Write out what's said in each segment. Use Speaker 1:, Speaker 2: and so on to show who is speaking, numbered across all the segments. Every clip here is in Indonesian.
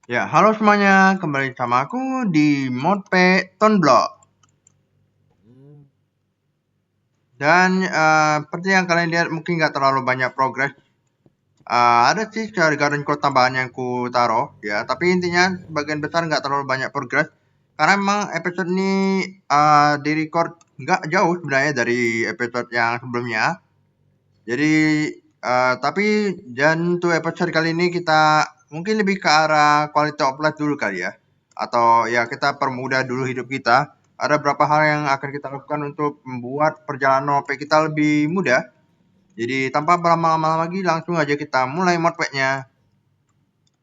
Speaker 1: Ya, halo semuanya, kembali sama aku di Modpe Tonblok. Dan seperti yang kalian lihat mungkin nggak terlalu banyak progres. Ada sih garden code tambahan yang ku taruh ya, tapi intinya bagian besar nggak terlalu banyak progres. Karena memang episode ini di record nggak jauh sebenarnya dari episode yang sebelumnya. Jadi tapi dan untuk episode kali ini kita mungkin lebih ke arah quality of life dulu kali ya. Atau ya kita permudah dulu hidup kita. Ada beberapa hal yang akan kita lakukan untuk membuat perjalanan OP kita lebih mudah. Jadi tanpa berlama-lama lagi langsung aja kita mulai modpack-nya.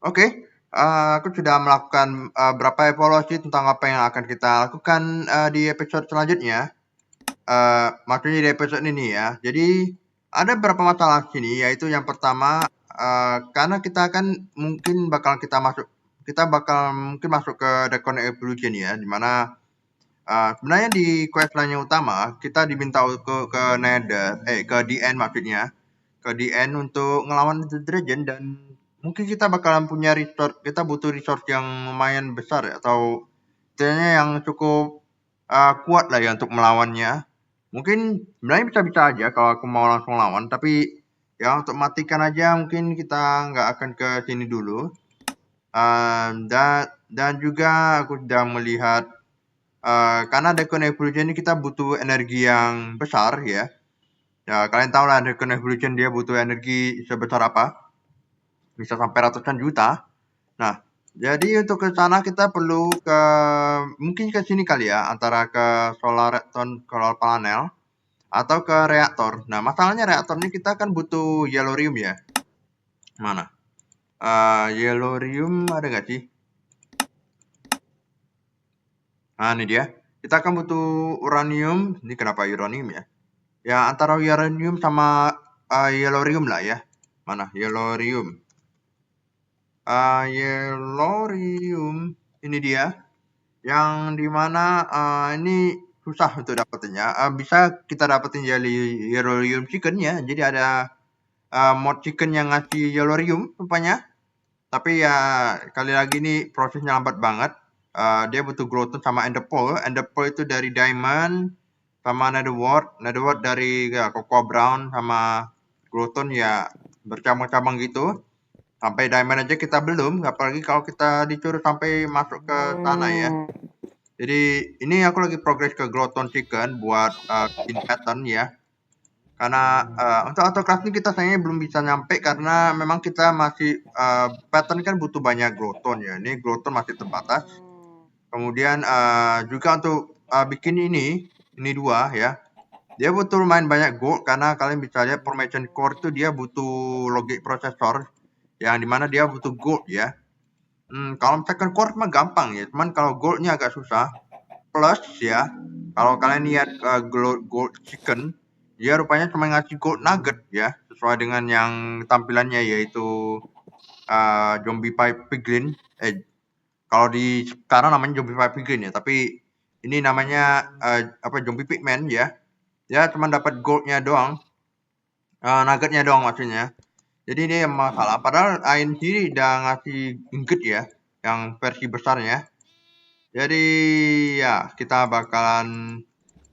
Speaker 1: Oke, aku sudah melakukan beberapa evaluasi tentang apa yang akan kita lakukan di episode selanjutnya. Maksudnya di episode ini ya. Jadi ada beberapa masalah sini, yaitu yang pertama karena kita kan mungkin bakal kita bakal mungkin masuk ke Recon Evolution ya, dimana sebenarnya di quest line yang utama kita diminta ke Nether, ke DN maksudnya, ke DN untuk ngelawan The Dragon dan mungkin kita bakalan punya resource, kita butuh resource yang lumayan besar ya, atau setidaknya yang cukup kuat lah ya untuk melawannya. Mungkin sebenarnya bisa-bisa aja kalau aku mau langsung lawan, tapi ya untuk matikan aja mungkin kita nggak akan ke sini dulu. Dan juga aku sudah melihat karena Dragon Evolution ini kita butuh energi yang besar ya. Ya kalian tahu lah Dragon Evolution dia butuh energi sebesar apa? Bisa sampai ratusan juta. Nah, jadi untuk ke sana kita perlu ke mungkin ke sini kali ya, antara ke solar panel atau ke reaktor. Nah, masalahnya reaktor ini kita kan butuh yellorium ya. Mana? Yellorium ada nggak sih? Nah, ini dia. Kita akan butuh uranium. Ini kenapa uranium ya? Ya, antara uranium sama yellorium lah ya. Mana? Yellorium. Yellorium. Ini dia. Yang dimana ini susah untuk dapetinnya. Bisa kita dapetin yellorium chicken ya. Jadi ada mod chicken yang ngasih yellorium rupanya. Tapi ya kali lagi nih prosesnya lambat banget. Dia butuh glowstone sama ender pearl. Ender pearl itu dari diamond sama netherwort. Netherwort dari ya, cocoa brown sama glowstone ya bercabang-cabang gitu. Sampai diamond aja kita belum, apalagi kalau kita disuruh sampai masuk ke tanah ya. Jadi ini aku lagi progress ke glowstone chicken buat bikin pattern ya. Karena untuk autocraft ini kita sayangnya belum bisa nyampe karena memang kita masih pattern kan butuh banyak glowstone ya. Ini glowstone masih terbatas. Kemudian juga untuk bikin ini dua ya. Dia butuh lumayan banyak gold karena kalian bisa lihat formation core itu dia butuh logic processor yang dimana dia butuh gold ya. Kalau misalkan core mah gampang ya, cuman kalau goldnya agak susah. Plus ya, kalau kalian lihat gold chicken, dia rupanya cuma ngasih gold nugget ya, sesuai dengan yang tampilannya yaitu zombie pipe piglin. Kalau di sekarang namanya zombie pipe piglin ya, tapi ini namanya apa zombie pigman ya. Ya cuma dapat goldnya doang, nuggetnya doang maksudnya. Jadi ini yang masalah. Padahal Ain sendiri udah ngasih ingot ya, yang versi besarnya. Jadi ya kita bakalan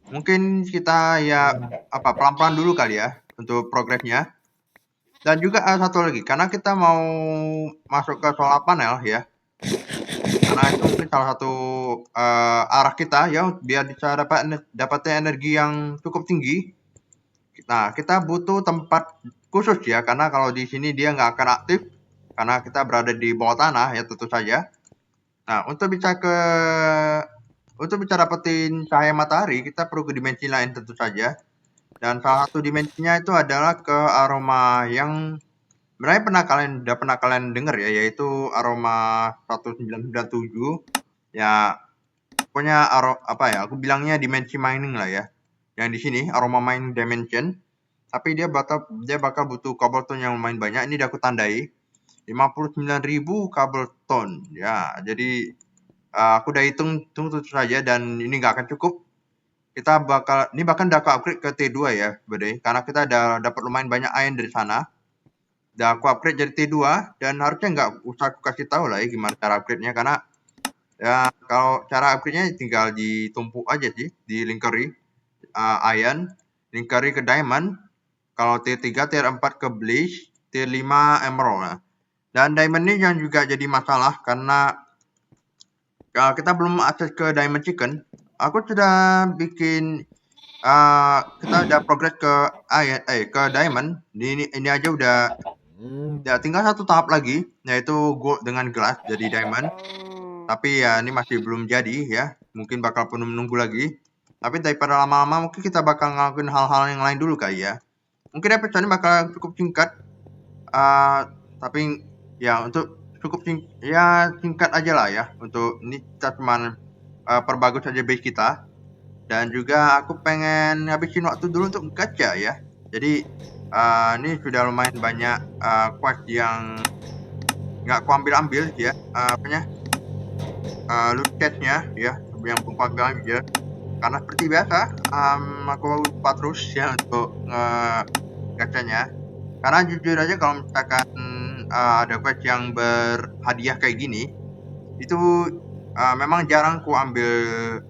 Speaker 1: mungkin kita ya apa pelan-pelan dulu kali ya untuk progresnya. Dan juga satu lagi karena kita mau masuk ke solar panel ya. Karena itu mungkin salah satu arah kita ya biar bisa dapatnya energi yang cukup tinggi. Nah, kita butuh tempat khusus ya karena kalau di sini dia nggak akan aktif karena kita berada di bawah tanah ya tentu saja. Nah, untuk bisa dapetin cahaya matahari, kita perlu ke dimensi lain tentu saja. Dan salah satu dimensinya itu adalah ke aroma yang sebenarnya udah pernah kalian dengar ya, yaitu aroma 1997. Ya, pokoknya apa ya, aku bilangnya dimensi mining lah ya. Yang di sini aroma mining dimension. Tapi dia bakal butuh cobblestone yang lumayan banyak. Ini udah aku tandai. 59.000 cobblestone. Ya, jadi aku udah hitung tentu saja dan ini nggak akan cukup. Ini bahkan udah aku upgrade ke T2 ya, Bade. Karena kita udah dapat lumayan banyak iron dari sana. Udah aku upgrade jadi T2 dan harusnya nggak usah aku kasih tahu lah ya gimana cara upgrade-nya, karena ya kalau cara upgrade-nya tinggal ditumpuk aja sih, di lingkari iron, lingkari ke diamond, kalau T3, tier 4 ke blaze, tier 5 emerald. Nah. Dan diamond ini yang juga jadi masalah karena kita belum akses ke diamond chicken. Aku sudah bikin kita udah progress ke ke diamond. Ini aja udah ya tinggal satu tahap lagi, yaitu gold dengan glass jadi diamond. Tapi ya ini masih belum jadi ya. Mungkin bakal perlu menunggu lagi. Tapi daripada lama-lama mungkin kita bakal ngelakuin hal-hal yang lain dulu kali ya. Mungkin episode ini bakal cukup singkat. Tapi ya untuk cukup singkat aja lah ya. Untuk ini kita cuman perbagus aja base kita. Dan juga aku pengen ngabisin waktu dulu untuk gacha ya. Jadi ini sudah lumayan banyak quest yang nggak aku ambil ya. Loot chestnya ya, yang belum aja. Karena seperti biasa, aku lupa terus ya untuk gacanya. Karena jujur aja kalau misalkan ada quest yang berhadiah kayak gini, itu memang jarang ku ambil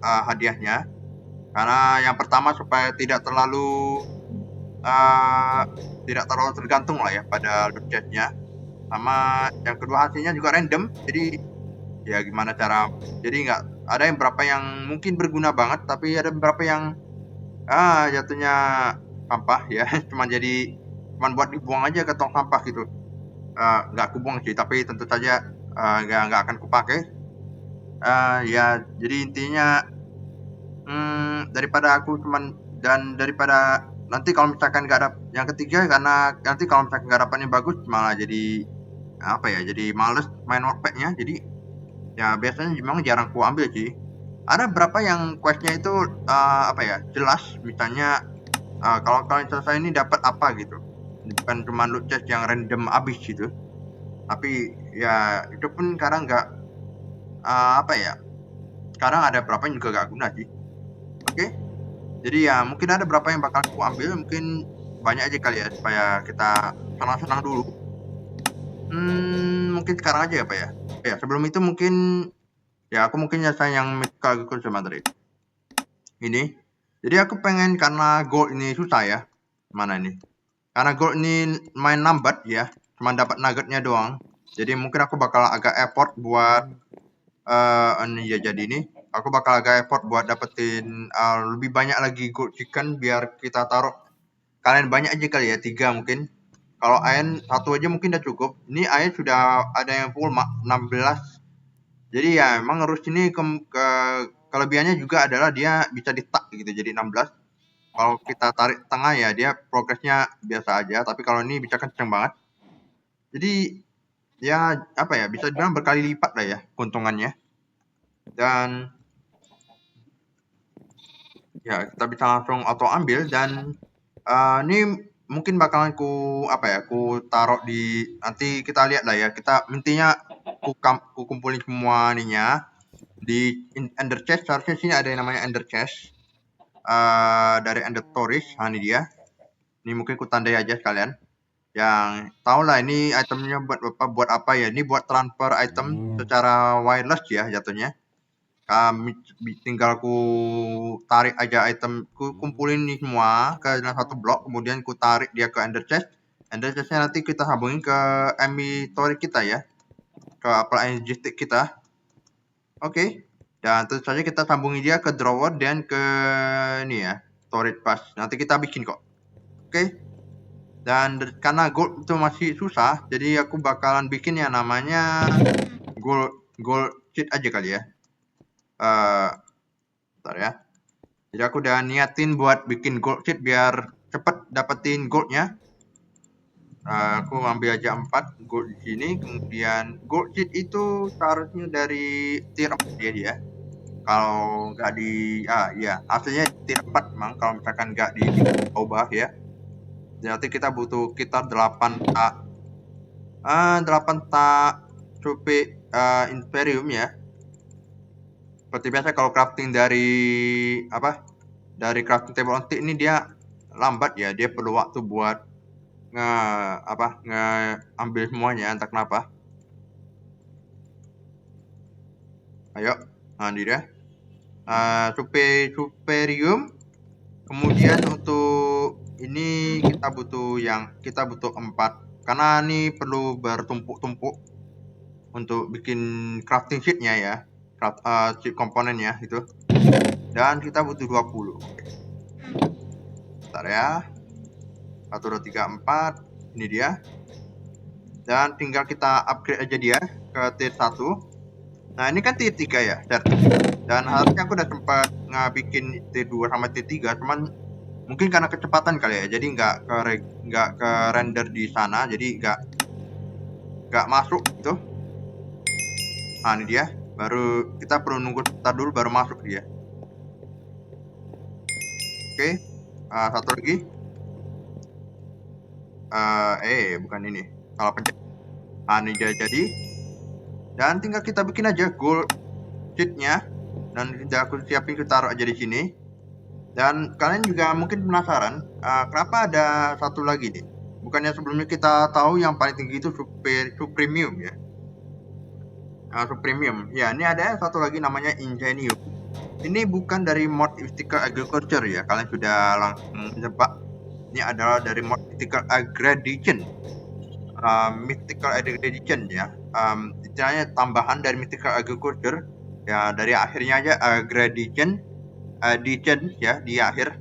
Speaker 1: hadiahnya. Karena yang pertama supaya tidak terlalu tergantung lah ya pada loot chestnya. Sama yang kedua hasilnya juga random, jadi ya gimana cara, jadi nggak ada yang berapa yang mungkin berguna banget, tapi ada beberapa yang jatuhnya sampah ya. cuman buat dibuang aja ke tong sampah gitu. Nggak aku buang sih, tapi tentu saja nggak akan kupakai. Ya jadi intinya daripada aku daripada nanti kalau misalkan nggak ada yang ketiga, karena nanti kalau misalkan nggak dapatnya bagus malah jadi jadi males main workpack-nya. Jadi ya biasanya memang jarang ku ambil sih. Ada berapa yang questnya itu jelas, misalnya kalau kalian selesai ini dapat apa gitu, bukan cuma loot chest yang random abis gitu. Tapi ya itu pun kadang nggak sekarang ada berapa yang juga nggak guna sih. Oke, jadi ya mungkin ada berapa yang bakal aku ambil, mungkin banyak aja kali ya supaya kita senang-senang dulu. Mungkin sekarang aja ya Pak ya. Ya sebelum itu mungkin ya aku mungkin nyelesain yang Mythical Agriculture Material ini. Jadi aku pengen, karena gold ini susah ya. Mana ini? Karena gold ini main lambat ya, cuma dapat nuggetnya doang. Jadi mungkin aku bakal agak effort buat ini ya, jadi ini aku bakal agak effort buat dapetin lebih banyak lagi gold chicken, biar kita taruh kalian banyak aja kali ya, 3 mungkin. Kalau iron 1 aja mungkin udah cukup. Ini iron sudah ada yang full 16. Jadi ya emang harus ini kelebihannya juga adalah dia bisa di-stack gitu jadi 16. Kalau kita tarik tengah ya dia progresnya biasa aja, tapi kalau ini bisa kenceng banget. Jadi ya bisa dibilang berkali lipat lah ya keuntungannya. Dan ya kita bisa langsung auto ambil, dan ini mungkin bakalan ku taruh di, nanti kita lihat lah ya. Kita intinya ku kumpulin semua ininya di Ender Chest. Harusnya sini ada yang namanya Ender Chest dari Ender Tourist. Ini dia. Ini mungkin ku tandai aja sekalian. Yang tahu lah ini itemnya buat apa ya. Ini buat transfer item secara wireless ya jatuhnya. Tinggal ku tarik aja item, ku kumpulin ini semua ke dalam satu blok, kemudian ku tarik dia ke Ender Chest. Ender Chestnya nanti kita sambungin ke inventory kita ya, ke apel energy stick kita. Oke. Dan tentu saja kita sambungin dia ke drawer dan ke ini ya, storage bus. Nanti kita bikin kok. Oke. Dan karena gold itu masih susah, jadi aku bakalan bikin yang namanya gold sheet aja kali ya. Bentar ya. Jadi aku udah niatin buat bikin gold sheet biar cepet dapetin goldnya. Aku ambil aja 4 gold di sini. Kemudian gold sheet itu seharusnya dari tier 4 dia. Kalau nggak hasilnya tier 4 memang kalau misalkan nggak diubah ya. Berarti kita butuh sekitar 8 tak cupi Imperium ya. Seperti biasa kalau crafting dari crafting table ontik ini dia lambat ya, dia perlu waktu buat ngambil semuanya, entah kenapa. Ayo, nah ini dia. Superium. Kemudian untuk ini kita butuh 4 karena ini perlu bertumpuk-tumpuk untuk bikin crafting sheetnya ya, sheet komponennya itu. Dan kita butuh 20. Bentar ya. 1, 2, 3, 4. Ini dia. Dan tinggal kita upgrade aja dia ke tier 1. Nah, ini kan tier 3 ya, dan harusnya aku udah sempat bikin tier 2 sama tier 3, cuman mungkin karena kecepatan kali ya, jadi nggak ke render di sana, jadi nggak masuk gitu. Nah, ini dia. Baru kita perlu nunggu sebentar dulu baru masuk dia. Oke. Satu lagi. Bukan ini. Kalau pencet. Nah, ini jadi. Dan tinggal kita bikin aja gold sheet-nya. Dan aku siapin, kita taruh aja di sini. Dan kalian juga mungkin penasaran, kenapa ada satu lagi nih? Bukannya sebelumnya kita tahu yang paling tinggi itu Supremium ya? Supremium. Ya, ini ada satu lagi namanya Ingenium. Ini bukan dari mod Mythical Agriculture ya, kalian sudah langsung nebak. Ini adalah dari mod Mythical Aggregation. Mythical Aggregation ya. Istilahnya tambahan dari Mythical Agriculture. Ya, dari akhirnya aja Aggregation, addition ya di akhir.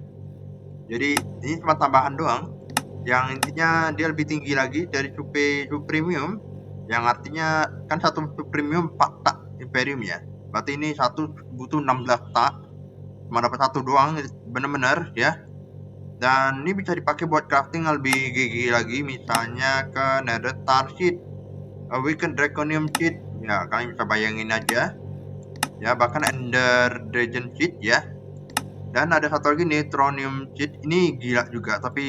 Speaker 1: Jadi ini cuma tambahan doang. Yang intinya dia lebih tinggi lagi dari Supremium. Yang artinya kan satu Supremium 4 tak Imperium ya. Berarti ini satu butuh 16 tak. Cuma dapat satu doang, bener-bener ya. Dan ini bisa dipakai buat crafting lebih gigi lagi, misalnya ke Nether Star Sheet, Awakened Draconium Sheet. Ya, kalian bisa bayangin aja. Ya, bahkan Ender Dragon Sheet ya. Dan ada satu lagi Neutronium Sheet. Ini gila juga, tapi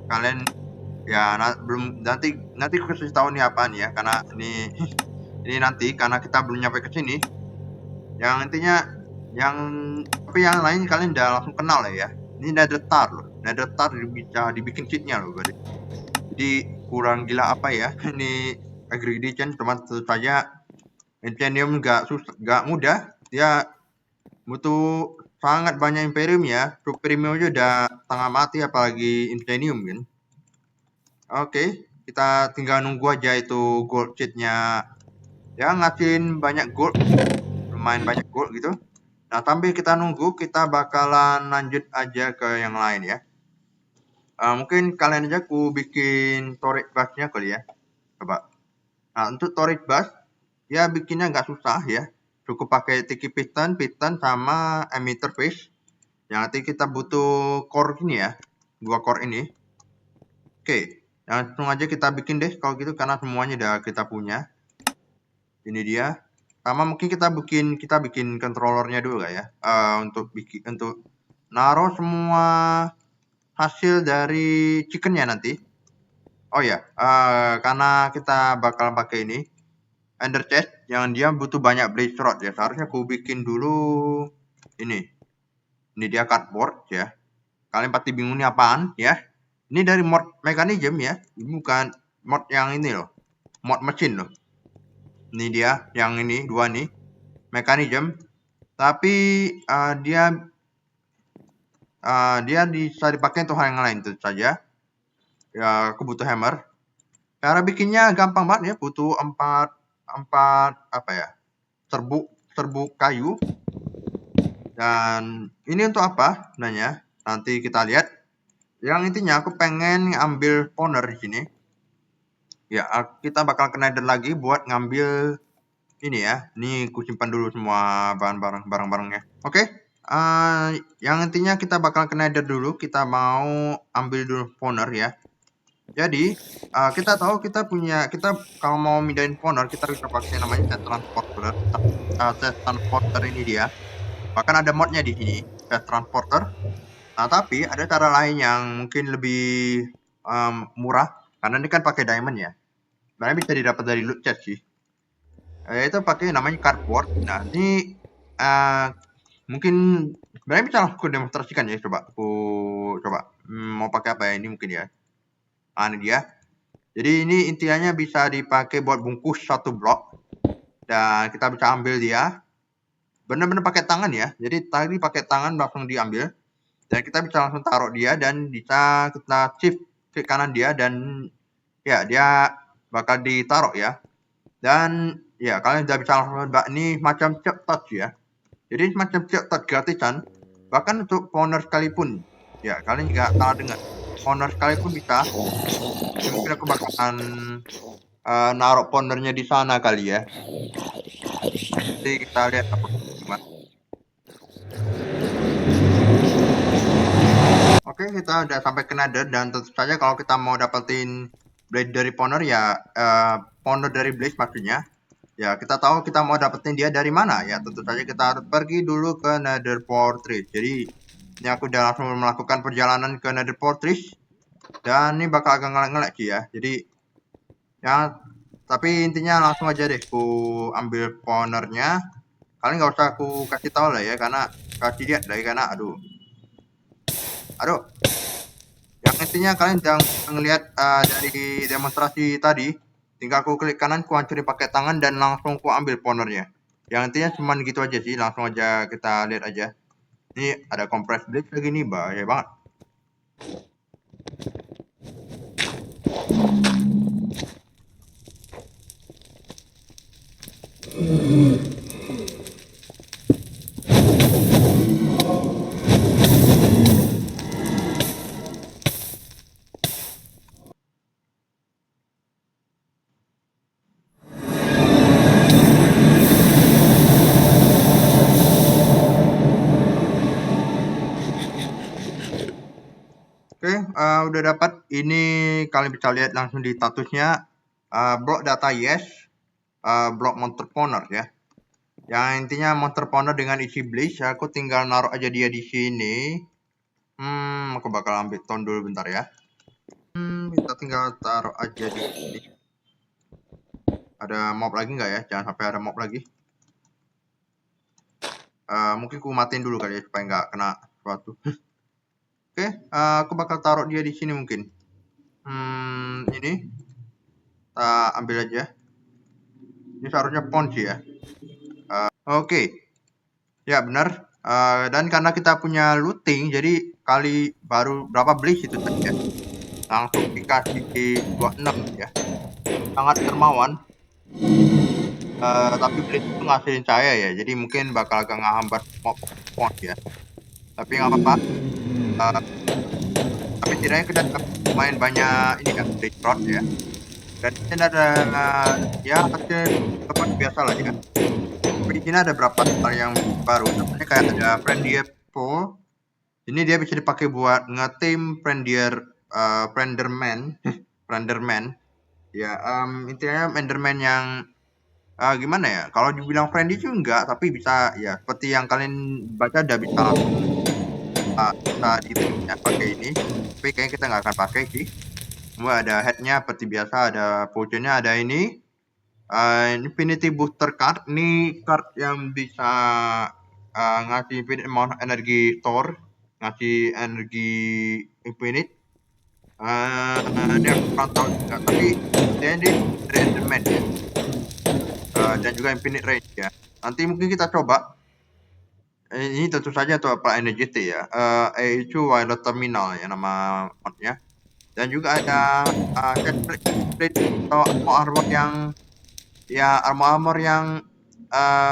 Speaker 1: kalian ya belum nanti aku kasih tahu nih apaan ya, karena ini ini nanti karena kita belum nyampe ke sini. Yang intinya tapi yang lain kalian udah langsung kenal lah ya. Ini Nether Star loh. Nether Star bisa dibikin cheatnya loh berarti. Jadi kurang gila apa ya? Ini aggregation, cuma tentu saja Imperium nggak mudah. Dia butuh sangat banyak Imperium ya. Supremium aja udah setengah mati, apalagi Imperium kan. Oke, kita tinggal nunggu aja itu gold sheet-nya. Ya, ngasihin banyak gold. Lumayan banyak gold gitu. Nah, sambil kita nunggu, kita bakalan lanjut aja ke yang lain ya. Mungkin kalian aja aku bikin storage bus-nya kali ya. Coba. Nah, untuk storage bus, ya bikinnya nggak susah ya. Cukup pakai sticky piston sama emitter face. Yang nanti kita butuh core ini ya. 2 core ini. Oke. Langsung aja kita bikin deh kalau gitu, karena semuanya udah kita punya. Ini dia. Sama mungkin kita bikin controllernya dulu ya. Untuk naruh semua hasil dari chickennya nanti. Oh ya, karena kita bakal pakai ini Ender chest yang dia butuh banyak blaze rod ya. Seharusnya aku bikin dulu ini. Ini dia cardboard ya. Kalian pasti bingung ini apaan ya. Ini dari mod mechanism ya. Ini bukan mod yang ini loh. Mod mesin loh. Ini dia yang ini dua nih. Mechanism. Tapi dia bisa dipakai untuk hal yang lain tentu saja. Ya, aku butuh hammer. Cara bikinnya gampang banget ya. Butuh 4 apa ya? Serbuk kayu. Dan ini untuk apa sebenarnya? Nanti kita lihat. Yang intinya aku pengen ngambil spawner di sini. Ya, kita bakal ke nether lagi buat ngambil ini ya. Ini aku simpan dulu semua barang-barangnya. Oke. Yang intinya kita bakal ke nether dulu. Kita mau ambil dulu spawner ya. Jadi kita tahu kita kalau mau mindahin spawner kita bisa pakai namanya set transporter. Set transporter ini dia. Bahkan ada modnya di sini, set transporter. Nah, tapi ada cara lain yang mungkin lebih murah, karena ini kan pakai diamond ya. Sebenarnya bisa didapat dari loot chest sih. Itu pakai namanya cardboard. Nah, ini mungkin sebenarnya bisa aku demonstrasikan ya. Coba mau pakai apa ya ini mungkin ya. Nah, ini dia. Jadi ini intinya bisa dipakai buat bungkus satu blok. Dan kita bisa ambil dia. Benar-benar pakai tangan ya. Jadi tadi pakai tangan langsung diambil. Dan kita bisa langsung taruh dia dan bisa kita shift ke kanan dia dan ya dia bakal ditaruh ya. Dan ya kalian udah bisa langsung ini macam chip touch ya. Jadi macam chip touch gratisan. Bahkan untuk spawner sekalipun. Ya kalian juga salah dengar. Spawner sekalipun bisa. Ya, mungkin aku bakalan naruh spawnernya di sana kali ya. Nanti kita lihat apa gimana. Oke, kita udah sampai ke Nether dan tentu saja kalau kita mau dapetin blade dari spawner ya spawner dari blaze maksudnya. Ya, kita tahu kita mau dapetin dia dari mana ya. Tentu saja kita harus pergi dulu ke Nether Fortress. Jadi, ini aku udah langsung melakukan perjalanan ke Nether Fortress. Dan ini bakal agak ngelek-ngelek sih ya. Jadi, ya, tapi intinya langsung aja deh aku ambil spawnernya. Kalian nggak usah aku kasih tahu lah ya, karena kasih lihat lah ya, karena aduh. Yang intinya kalian jangan ngelihat dari demonstrasi tadi. Tinggal aku klik kanan, aku hancurin pakai tangan dan langsung aku ambil spawnernya. Yang intinya cuman gitu aja sih, langsung aja kita lihat aja. Ini ada compress blade lagi nih, bahaya banget. Oke, udah dapat. Ini kalian bisa lihat langsung di statusnya. Block data yes, block monster spawner ya. Yang intinya monster spawner dengan isi blaze, aku tinggal naruh aja dia di sini. Aku bakal ambil tone dulu bentar ya. Kita tinggal taruh aja di sini. Ada mob lagi nggak ya? Jangan sampai ada mob lagi. Mungkin aku matiin dulu kali ya supaya nggak kena sesuatu. Oke, aku bakal taruh dia di sini mungkin. Ini kita ambil aja. Ini seharusnya pon sih ya. Oke. Ya benar. Dan karena kita punya looting, jadi kali baru berapa blaze itu tadi ya. Langsung dikasih 26 ya. Sangat dermawan. Tapi blaze itu ngasilin saya ya. Jadi mungkin bakal agak ngehambat mob ya. Tapi nggak apa-apa. Tapi setidaknya kita main banyak ini kan blaze rod ya. Dan di sini ada ya hasil tempat biasa lah ya. Tapi di sini ada berapa hal yang baru. Namanya kayak ada Friendier Pole. Ini dia bisa dipakai buat nge-team Prenderman. Prenderman. Ya, intinya Enderman yang gimana ya? Kalau dibilang friendly sih enggak, tapi bisa ya seperti yang kalian baca udah bisa bisa ya, pakai ini. Tapi kayaknya kita nggak akan pakai sih. Semua ada headnya seperti biasa, ada potionnya, ada ini. Infinity Booster Card. Ini card yang bisa ngasih infinite amount energi store, ngasih energi infinite. Ini aku kurang tahu juga, tapi dia ini Enderman ya. Dan juga infinite range ya. Nanti mungkin kita coba. Ini tentu saja tuh apa NGT ya. Itu Wireless Terminal ya nama modnya. Dan juga ada plate atau armor yang ya armor yang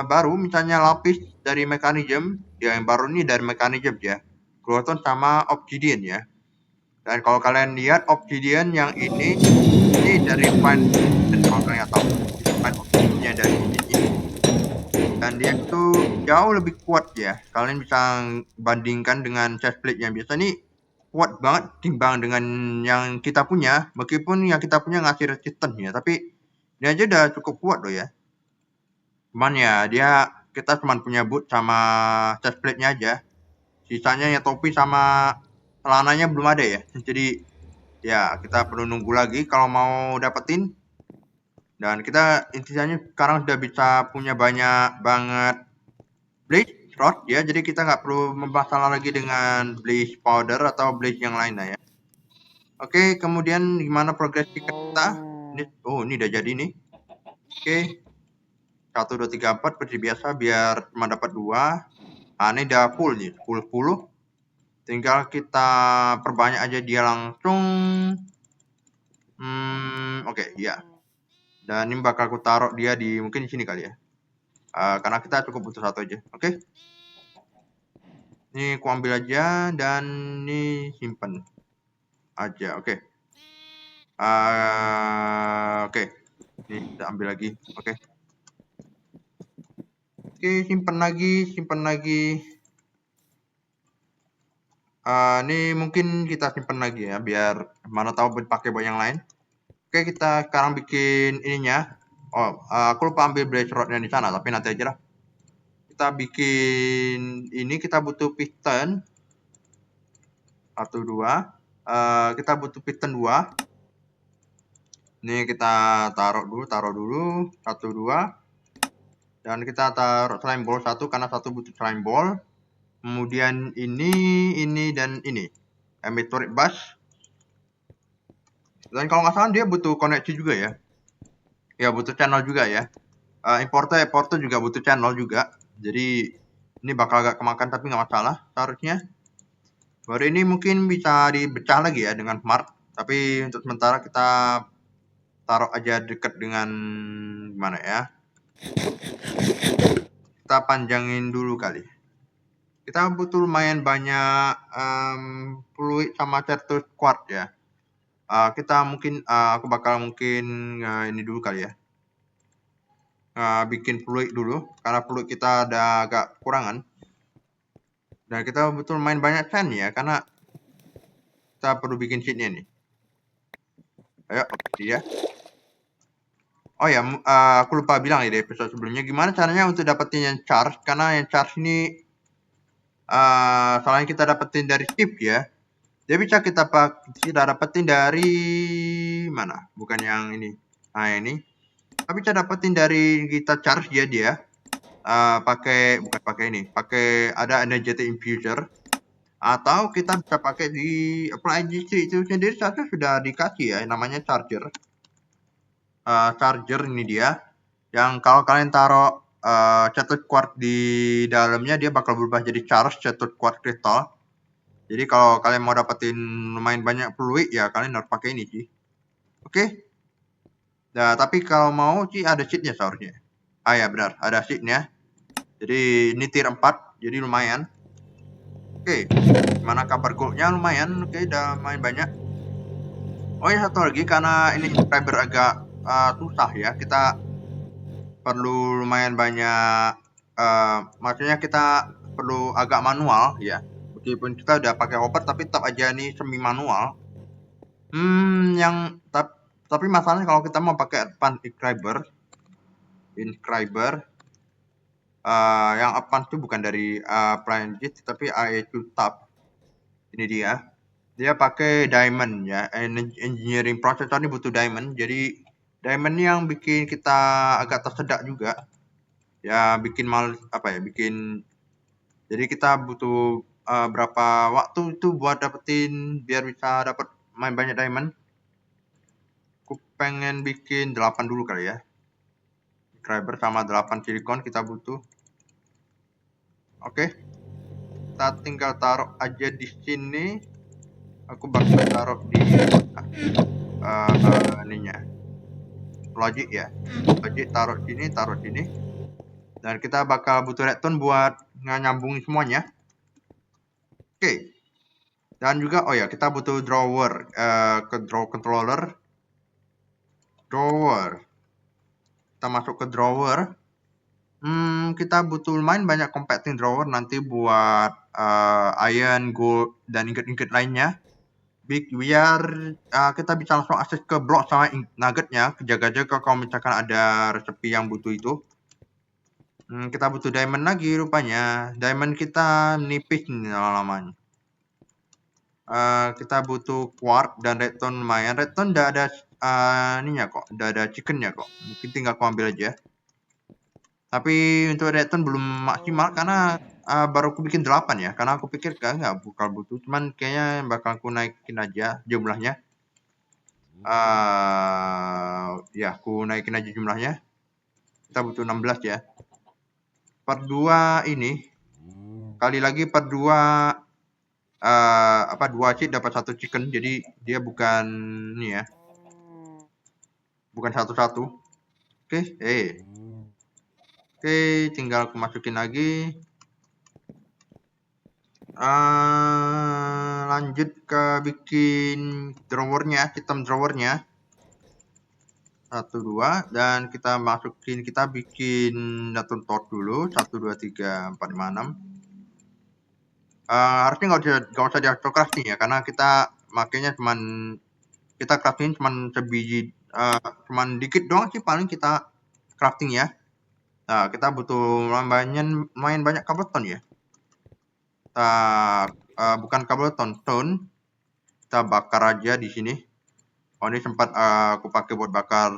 Speaker 1: baru, misalnya lapis dari Mekanism. Ya yang baru ini dari Mekanism ya. Glowstone sama Obsidian ya. Dan kalau kalian lihat Obsidian yang ini dari Fine, dan kalau kalian nggak tahu Fine Obsidiannya dari ini, dan dia itu jauh lebih kuat ya. Kalian bisa bandingkan dengan chestplate yang biasa nih, kuat banget timbang dengan yang kita punya. Meskipun yang kita punya ngasih resistance ya, tapi ini aja udah cukup kuat loh ya. Cuman ya kita cuma punya boot sama chestplate-nya aja. Sisanya ya topi sama celananya belum ada ya. Jadi ya kita perlu nunggu lagi kalau mau dapetin. Dan kita intinya sekarang sudah bisa punya banyak banget blaze rod ya. Jadi kita nggak perlu membasalah lagi dengan blaze powder atau blaze yang lain lah ya. Oke, kemudian gimana progres chicken kita? Ini udah jadi nih. Oke. 1, 2, 3, 4 seperti biasa biar cuma dapat 2. Nah, ini udah full nih, full 10. Tinggal kita perbanyak aja dia langsung. Oke, iya. Dan ini bakal aku taruh dia di mungkin di sini kali ya. Karena kita cukup butuh 1 aja. Oke. Ini aku ambil aja dan ini simpen aja. Oke. Oke. Ini kita ambil lagi. Oke. Oke, simpen lagi. Ini mungkin kita simpen lagi ya, biar mana tahu pakai buat yang lain. Oke, kita sekarang bikin ininya. Aku lupa ambil blaze rodnya di sana, tapi nanti aja lah. Kita bikin ini, kita butuh piston 1, 2. Kita butuh piston 2. Ini kita taruh dulu 1, 2. Dan kita taruh slime ball 1 karena 1 butuh slime ball. Kemudian ini dan ini. Meteoric bus. Dan kalau nggak salah dia butuh koneksi juga ya. Ya butuh channel juga ya. Importer juga butuh channel juga. Jadi ini bakal agak kemakan tapi nggak masalah seharusnya. Baru ini mungkin bisa dipecah lagi ya dengan smart. Tapi untuk sementara kita taruh aja dekat dengan gimana ya. Kita panjangin dulu kali. Kita butuh lumayan banyak fluid sama tertus quartz ya. Kita mungkin aku bakal mungkin ini dulu kali ya. Bikin fluid dulu karena fluid kita ada agak kurangan. Dan kita butuh lumayan banyak sand ya karena kita perlu bikin sheetnya nih. Ayo, oke ya. Oh ya, aku lupa bilang ya di episode sebelumnya gimana caranya untuk dapetin yang charge, karena yang charge ini selain kita dapetin dari chip ya, dia bisa kita dapetin dari mana? Bukan yang ini. Nah ini. Tapi bisa dapetin dari kita charge dia bukan pakai ini, pakai ada energetic infuser, atau kita bisa pakai di apply GC itu sendiri saja sudah dikasih ya namanya charger. Charger ini dia yang kalau kalian taruh cathode quartz di dalamnya dia bakal berubah jadi charge cathode quartz crystal. Jadi kalau kalian mau dapetin lumayan banyak fluid ya kalian harus pakai ini sih. Oke. Nah, tapi kalau mau sih ada sheetnya seharusnya. Ya benar, ada sheetnya. Jadi ini tier 4, jadi lumayan. Oke, mana kabar goldnya lumayan. Oke, udah lumayan banyak. Oh ya satu lagi karena ini subscriber agak susah ya, kita perlu lumayan banyak. Maksudnya kita perlu agak manual ya. Meskipun kita udah pakai hopper tapi tetap aja nih semi manual. Tapi masalahnya kalau kita mau pakai advanced inscriber, yang advanced itu bukan dari Planegis tapi AE2 Tab. Ini dia pakai diamond ya, engineering processor ini butuh diamond, jadi diamond ini yang bikin kita agak tersedak juga ya, jadi kita butuh berapa waktu itu buat dapetin biar bisa dapat main banyak diamond. Aku pengen bikin 8 dulu kali ya, subscriber sama 8 silikon kita butuh. Oke, kita tinggal taruh aja di sini. Aku bakal taruh di ininya logic ya, logic taruh sini, dan kita bakal butuh redstone buat nyambungin semuanya. Oke. Dan juga oh ya kita butuh drawer, controller drawer. Kita masuk ke drawer. Kita butuh lumayan banyak compacting drawer nanti buat iron, gold dan ingot-ingot lainnya. Biar kita bisa langsung akses ke blok sama nuggetnya, jaga-jaga kalau misalkan ada resepi yang butuh itu. Kita butuh diamond lagi rupanya. Diamond kita nipis nih lama-lamanya. Kita butuh quartz dan redstone lumayan. Redstone udah ada ininya kok, udah ada chickennya kok. Mungkin tinggal aku ambil aja. Tapi untuk redstone belum maksimal karena baru aku bikin 8 ya. Karena aku pikir nggak bakal butuh, cuman kayaknya bakal aku naikin aja jumlahnya. Ya, aku naikin aja jumlahnya. Kita butuh 16 ya. Per 2 ini kali lagi per 2 2 sheet dapat 1 chicken. Jadi dia bukan ini ya. Bukan satu-satu. Oke, Oke, tinggal aku masukin lagi. Lanjut ke bikin drawernya, sistem drawernya. 1, 2, dan kita bikin datum tot dulu. 1, 2, 3, 4, 5, 6. Harusnya nggak usah di auto crafting ya, karena kita makanya kita crafting cuman sebiji, cuman dikit doang sih paling kita crafting ya. Nah, kita butuh lumayan banyak cobblestone ya. Bukan cobblestone, stone. Kita bakar aja di sini. Oh, ini sempat aku pakai buat bakar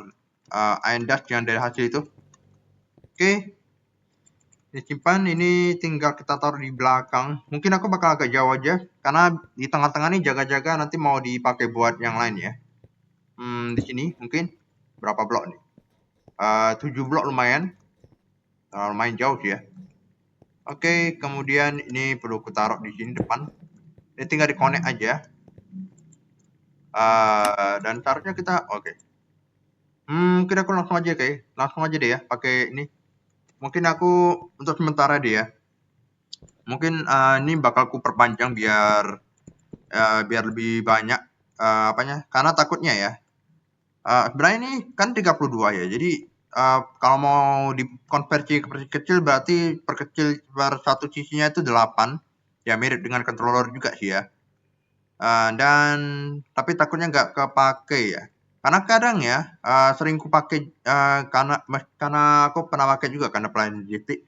Speaker 1: iron dust yang dari hasil itu. Oke. Disimpan, ini tinggal kita taruh di belakang. Mungkin aku bakal agak jauh aja, karena di tengah-tengah nih jaga-jaga nanti mau dipakai buat yang lain ya. Di sini mungkin berapa blok nih? 7 blok lumayan. Lumayan jauh sih ya. Oke, kemudian ini perlu ku taruh di sini depan. Ini tinggal di-connect aja. Dan seharusnya kita oke. Mungkin aku langsung aja deh ya pakai ini. Mungkin aku untuk sementara deh ya. Mungkin ini bakal ku perpanjang biar lebih banyak karena takutnya ya. Sebenarnya ini kan 32 ya. Jadi kalau mau dikonversi ke versi kecil berarti perkecil per satu sisinya itu 8. Ya mirip dengan controller juga sih ya. Dan tapi takutnya nggak kepake ya. Karena kadang ya sering ku pakai karena aku pernah pakai juga karena pelayanan logistik.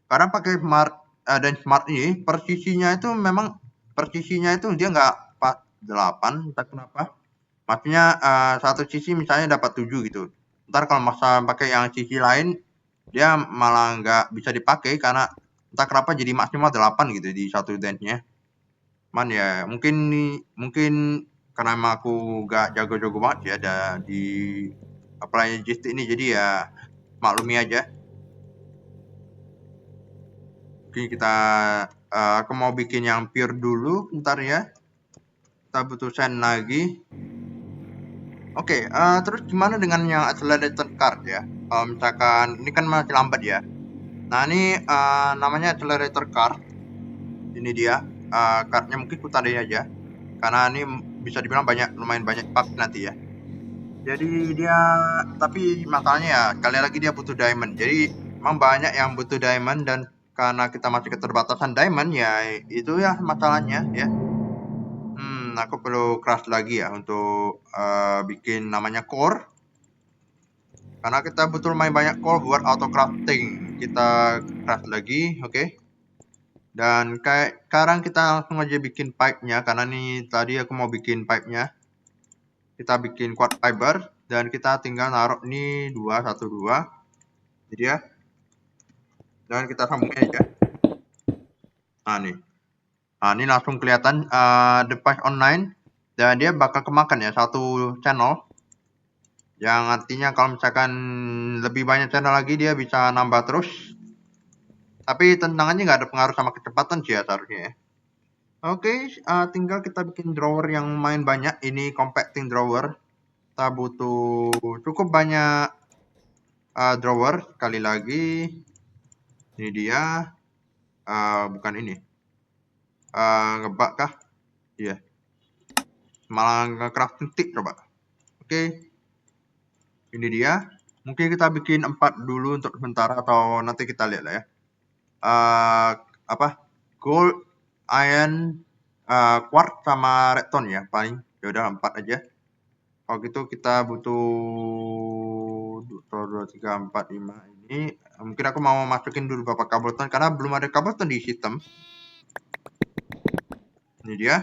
Speaker 1: Karena pakai smart dan smart ini persisinya itu memang dia nggak pas 8, entah kenapa. Maksudnya satu sisi misalnya dapat 7 gitu. Ntar kalau masa pakai yang sisi lain dia malah nggak bisa dipakai karena entah kenapa jadi maksimal 8 gitu di satu dance-nya. Cuman ya mungkin karena emang aku nggak jago-jago banget ya ada di apply gist ini, jadi ya maklumi aja. Mungkin kita aku mau bikin yang pure dulu bentar ya. Kita butuh sand lagi. Oke, terus gimana dengan yang accelerated card ya? Misalkan ini kan masih lambat ya. Nah, ini namanya accelerator card. Ini dia. Cardnya mungkin ku tandai aja. Karena ini bisa dibilang lumayan banyak bug nanti ya. Jadi dia, tapi masalahnya ya, kali lagi dia butuh diamond. Jadi memang banyak yang butuh diamond, dan karena kita masih keterbatasan diamond ya, itu ya masalahnya ya. Aku perlu craft lagi ya untuk bikin namanya core. Karena kita butuh lumayan banyak core buat auto crafting. Kita craft lagi, oke. Dan kayak sekarang kita langsung aja bikin pipe-nya, karena nih tadi aku mau bikin pipe-nya. Kita bikin quad fiber dan kita tinggal naruh nih 2, 1, 2. Jadi ya. Dan kita sambungin aja. Nah nih. Nah ini langsung kelihatan device online, dan dia bakal kemakan ya satu channel. Yang artinya kalau misalkan lebih banyak channel lagi dia bisa nambah terus. Tapi tantangannya nggak ada pengaruh sama kecepatan sih ya seharusnya ya. Oke, tinggal kita bikin drawer yang lumayan banyak. Ini compacting drawer. Kita butuh cukup banyak drawer. Sekali lagi, ini dia. Bukan ini. Ngebak kah? Iya. Malah nge-crafting stick coba. Oke. Ini dia. Mungkin kita bikin 4 dulu untuk sementara, atau nanti kita lihat lah ya. Gold, iron, quartz sama redstone ya paling. Ya udah 4 aja. Kalau gitu kita butuh 2, 3, 4, 5 ini. Mungkin aku mau masukin dulu beberapa cobblestone karena belum ada cobblestone di sistem. Ini dia.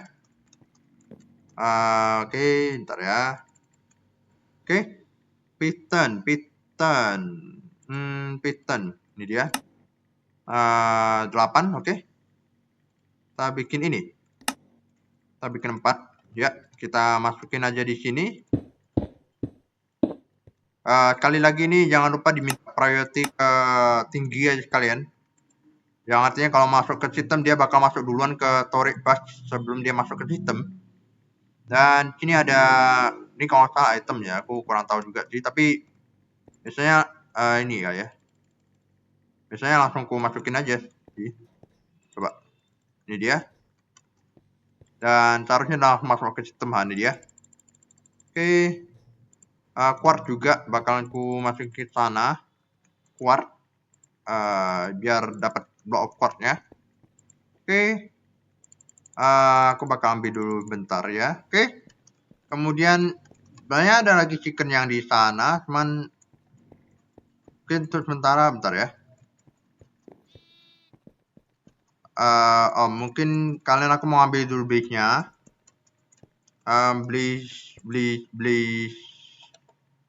Speaker 1: Oke, ntar ya. Oke. Piston. Piston. Ini dia. 8, oke. Kita bikin ini. Kita bikin 4. Ya, kita masukin aja di sini. Sekali lagi nih jangan lupa diminta priority tinggi aja sekalian. Yang artinya kalau masuk ke sistem dia bakal masuk duluan ke storage bus sebelum dia masuk ke sistem. Dan sini ada, ini kalau nggak salah item ya, aku kurang tahu juga sih. Tapi biasanya ini ya. Biasanya langsung ku masukin aja sih. Coba, ini dia. Dan seharusnya langsung masuk ke sistem, ini dia. Oke, quartz juga bakalan ku masukin ke sana. Quartz, biar dapat block of quartz-nya. Oke, aku bakal ambil dulu bentar ya. Oke, kemudian sebenarnya ada lagi chicken yang di sana, cuman mungkin untuk sementara bentar ya. Mungkin kalian aku mau ambil dulu base-nya. Beli.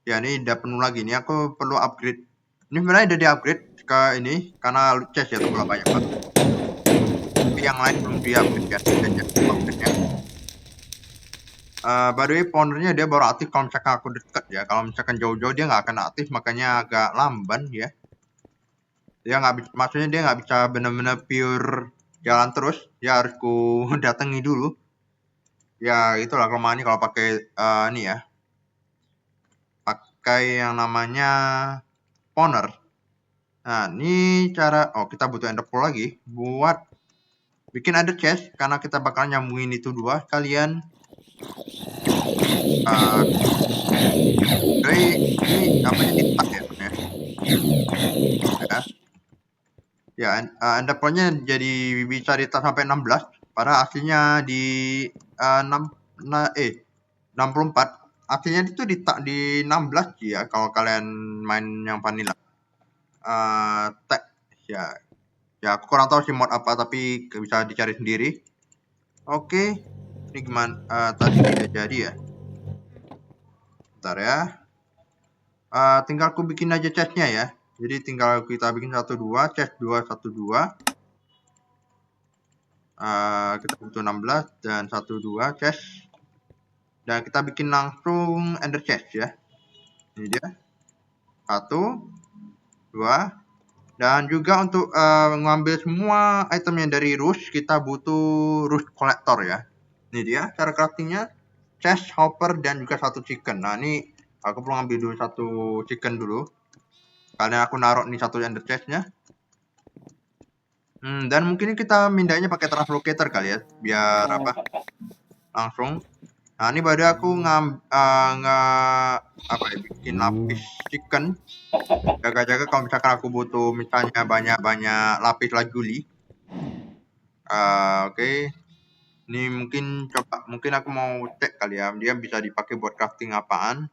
Speaker 1: Ya ini udah penuh lagi. Ini aku perlu upgrade. Ini sebenarnya udah di-upgrade ke ini karena chest ya terlalu banyak banget. Tapi yang lain belum di-upgrade ya. Upgrade-nya. By the way, powernya dia baru aktif kalau misalkan aku deket ya. Kalau misalkan jauh-jauh dia nggak akan aktif, makanya agak lamban ya. Dia nggak, maksudnya dia nggak bisa benar-benar pure jalan terus. Dia harus ku datangi dulu. Ya itulah kelemahannya kalau pakai ini ya. Pakai yang namanya spawner. Nah, ini cara, kita butuh ender pearl lagi buat bikin ada chest karena kita bakal nyambungin itu dua sekalian. Ini namanya ditak ya sebenarnya. Ya, ender pearl-nya jadi bisa ditak sampai 16, padahal aslinya di 64. Aslinya itu ditak di 16 ya kalau kalian main yang vanilla. Tag ya. Ya, aku kurang tahu sih mod apa, tapi bisa dicari sendiri. Oke, ini gimana? Tadi tidak jadi ya. Bentar ya. Tinggal aku bikin aja chestnya ya. Jadi tinggal kita bikin 1-2, chest 2-1-2. Kita butuh 16 dan 1-2 chest. Dan kita bikin langsung ender chest ya. Ini dia. 1, 2. Dan juga untuk mengambil semua item yang dari rush, kita butuh rush collector ya. Ini dia cara craftingnya. Chest, hopper, dan juga 1 chicken. Nah ini aku perlu ambil dulu 1 chicken dulu. Karena aku naruh nih 1 ender chestnya. Dan mungkin kita mindahnya pakai translocator kali ya. Biar apa? Langsung. Nah ini baru aku bikin lapis chicken. Jaga-jaga kalau misalkan aku butuh misalnya banyak-banyak lapis lazuli. Oke. Ini mungkin aku mau cek kali ya, dia bisa dipakai buat crafting apaan.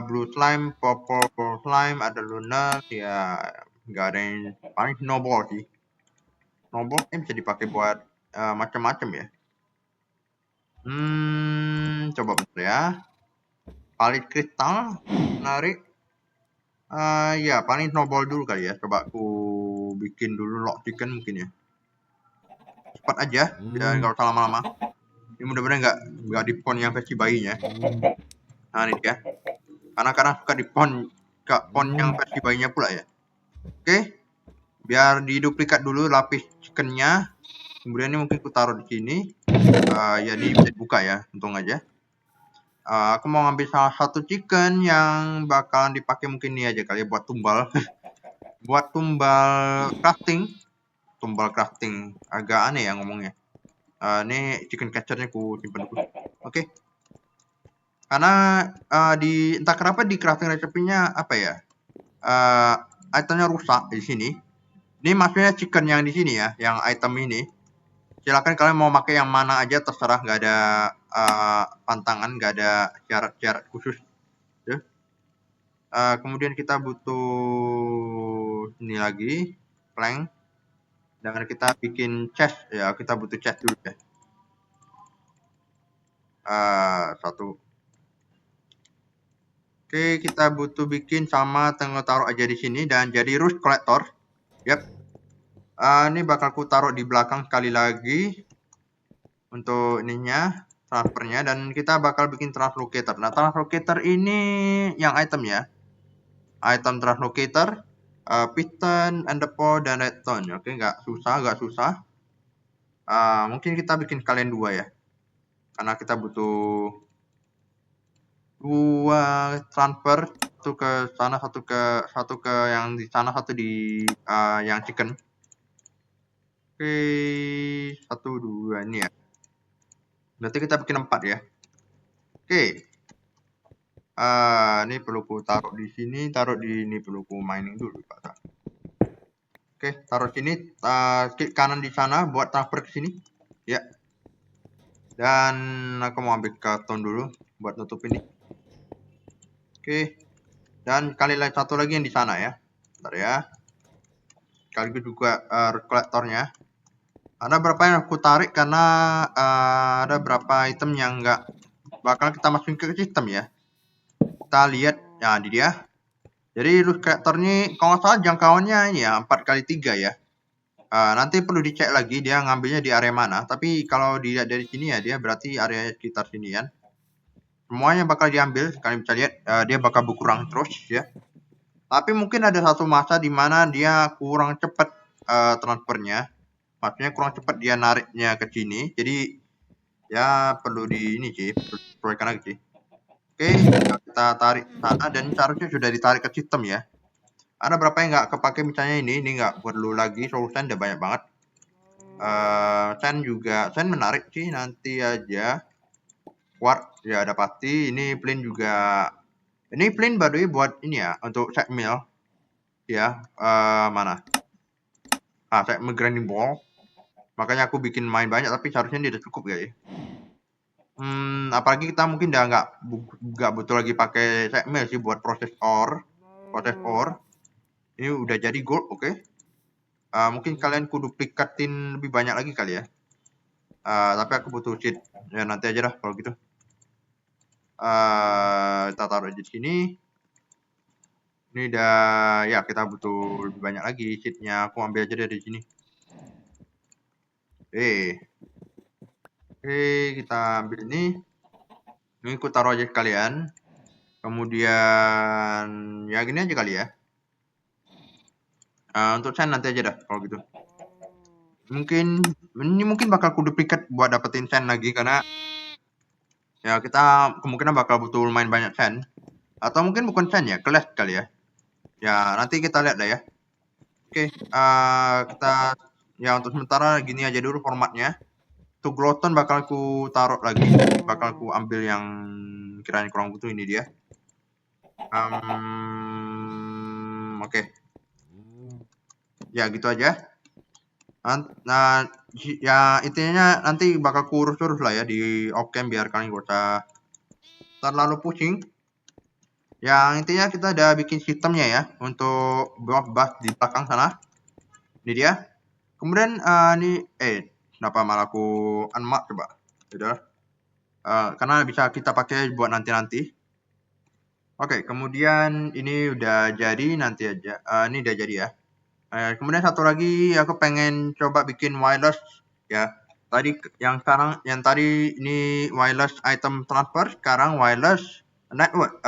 Speaker 1: Blue slime, purple slime, ada lunar, ya nggak ada yang paling snowball sih. Snowball ini bisa dipakai buat macam-macam ya. Coba bentar ya. Palit kristal, menarik. Ya paling snowball dulu kali ya. Coba aku bikin dulu lock chicken mungkin ya. Cepat aja, biar nggak usah lama-lama. Ini mudah-mudahan nggak di pon yang versi bayinya. Nah ini dia. Karena kadang suka di pon yang versi bayinya pula ya. Oke. Biar diduplikat dulu lapis chickennya. Kemudian ini mungkin aku taruh di sini. Ya ini bisa dibuka ya, untung aja. Aku mau ngambil salah satu chicken yang bakalan dipakai mungkin ini aja kali ya, buat tumbal. Buat tumbal crafting. Tumbal crafting agak aneh ya ngomongnya. Ini chicken catchernya ku simpan dulu. Oke. Karena entah kenapa di crafting resepnya apa ya? Itemnya rusak di sini. Ini maksudnya chicken yang di sini ya, yang item ini. Silakan kalian mau pakai yang mana aja terserah, nggak ada pantangan, nggak ada syarat-syarat khusus. Kemudian kita butuh ini lagi plank. Dan kita bikin chest ya, kita butuh chest dulu ya. 1. Oke, kita butuh bikin sama taruh aja di sini dan jadi rush collector. Yap. Ini bakal ku taruh di belakang sekali lagi untuk ininya. transfernya, dan kita bakal bikin translocator. Nah, translocator ini yang item ya. Item translocator, piston, underpole, dan redstone. Oke, nggak susah. Mungkin kita bikin kalian 2 ya. Karena kita butuh 2 transfer, satu ke sana, satu ke yang di sana, satu di yang chicken. Oke, 1, 2 ini ya. Berarti kita bikin 4 ya. Oke. Ini perlu ku taruh di sini, perlu ku mining dulu, Pak. Oke, taruh sini, klik kanan di sana buat transfer ke sini. Ya. Dan aku mau ambil karton dulu buat nutup ini. Oke. Dan kali satu lagi yang di sana ya. Bentar ya. Sekaligus juga kolektornya. Ada berapa yang aku tarik karena ada berapa item yang nggak bakal kita masukin ke sistem ya. Kita lihat, ya di dia. Jadi loot kolektornya kalau nggak salah jangkauannya ini ya 4x3 ya. Nanti perlu dicek lagi dia ngambilnya di area mana. Tapi kalau dilihat dari sini ya dia berarti area sekitar sini kan. Semuanya bakal diambil. Kalian bisa lihat dia bakal berkurang terus ya. Tapi mungkin ada satu masa di mana dia kurang cepat transfernya. Maksudnya kurang cepat dia nariknya ke sini. Jadi ya perlu di ini sih, perlu disesuaikan lagi sih. Oke, kita tarik sana dan seharusnya sudah ditarik ke sistem ya. Ada berapa yang nggak kepake misalnya ini nggak perlu lagi, solusan udah banyak banget. Sen menarik sih nanti aja. Ward ya ada pasti. Ini plane juga. Ini plane by the way buat ini ya untuk set mill ya. Mana? Set mill grinding ball. Makanya aku bikin main banyak tapi seharusnya dia udah cukup ya. Apalagi kita mungkin udah nggak butuh lagi pakai set mill sih buat proses ore. Ini udah jadi gold, oke. Mungkin kalian kudu duplikatin lebih banyak lagi kali ya. Tapi aku butuh cheat. Ya nanti aja dah kalau gitu. Kita taruh di sini. Ini udah ya kita butuh lebih banyak lagi cheatnya. Aku ambil aja dari sini. Oke, kita ambil ini. Ini aku taruh aja sekalian. Kemudian ya gini aja kali ya. Untuk sand nanti aja dah kalau gitu. Mungkin bakal aku duplikat buat dapetin sand lagi karena ya kita kemungkinan bakal butuh lumayan banyak sand. Atau mungkin bukan sand ya, kelas kali ya. Ya nanti kita lihat dah ya. Oke, kita ya untuk sementara gini aja dulu formatnya. Untuk glowstone bakal aku taruh lagi, bakal aku ambil yang kiranya kurang butuh, ini dia. Oke. Ya gitu aja. Nah, ya intinya nanti bakal kurus terus lah ya di off-cam biar kalian gak usah terlalu pusing. Yang intinya kita udah bikin sistemnya ya untuk bus di belakang sana. Ini dia. Kemudian ini kenapa malah aku unmark coba? Sudah. Karena bisa kita pakai buat nanti-nanti. Oke, kemudian ini udah jadi, nanti aja. Ini udah jadi ya. Kemudian satu lagi aku pengen coba bikin wireless ya. Yang tadi ini wireless item transfer, sekarang wireless network,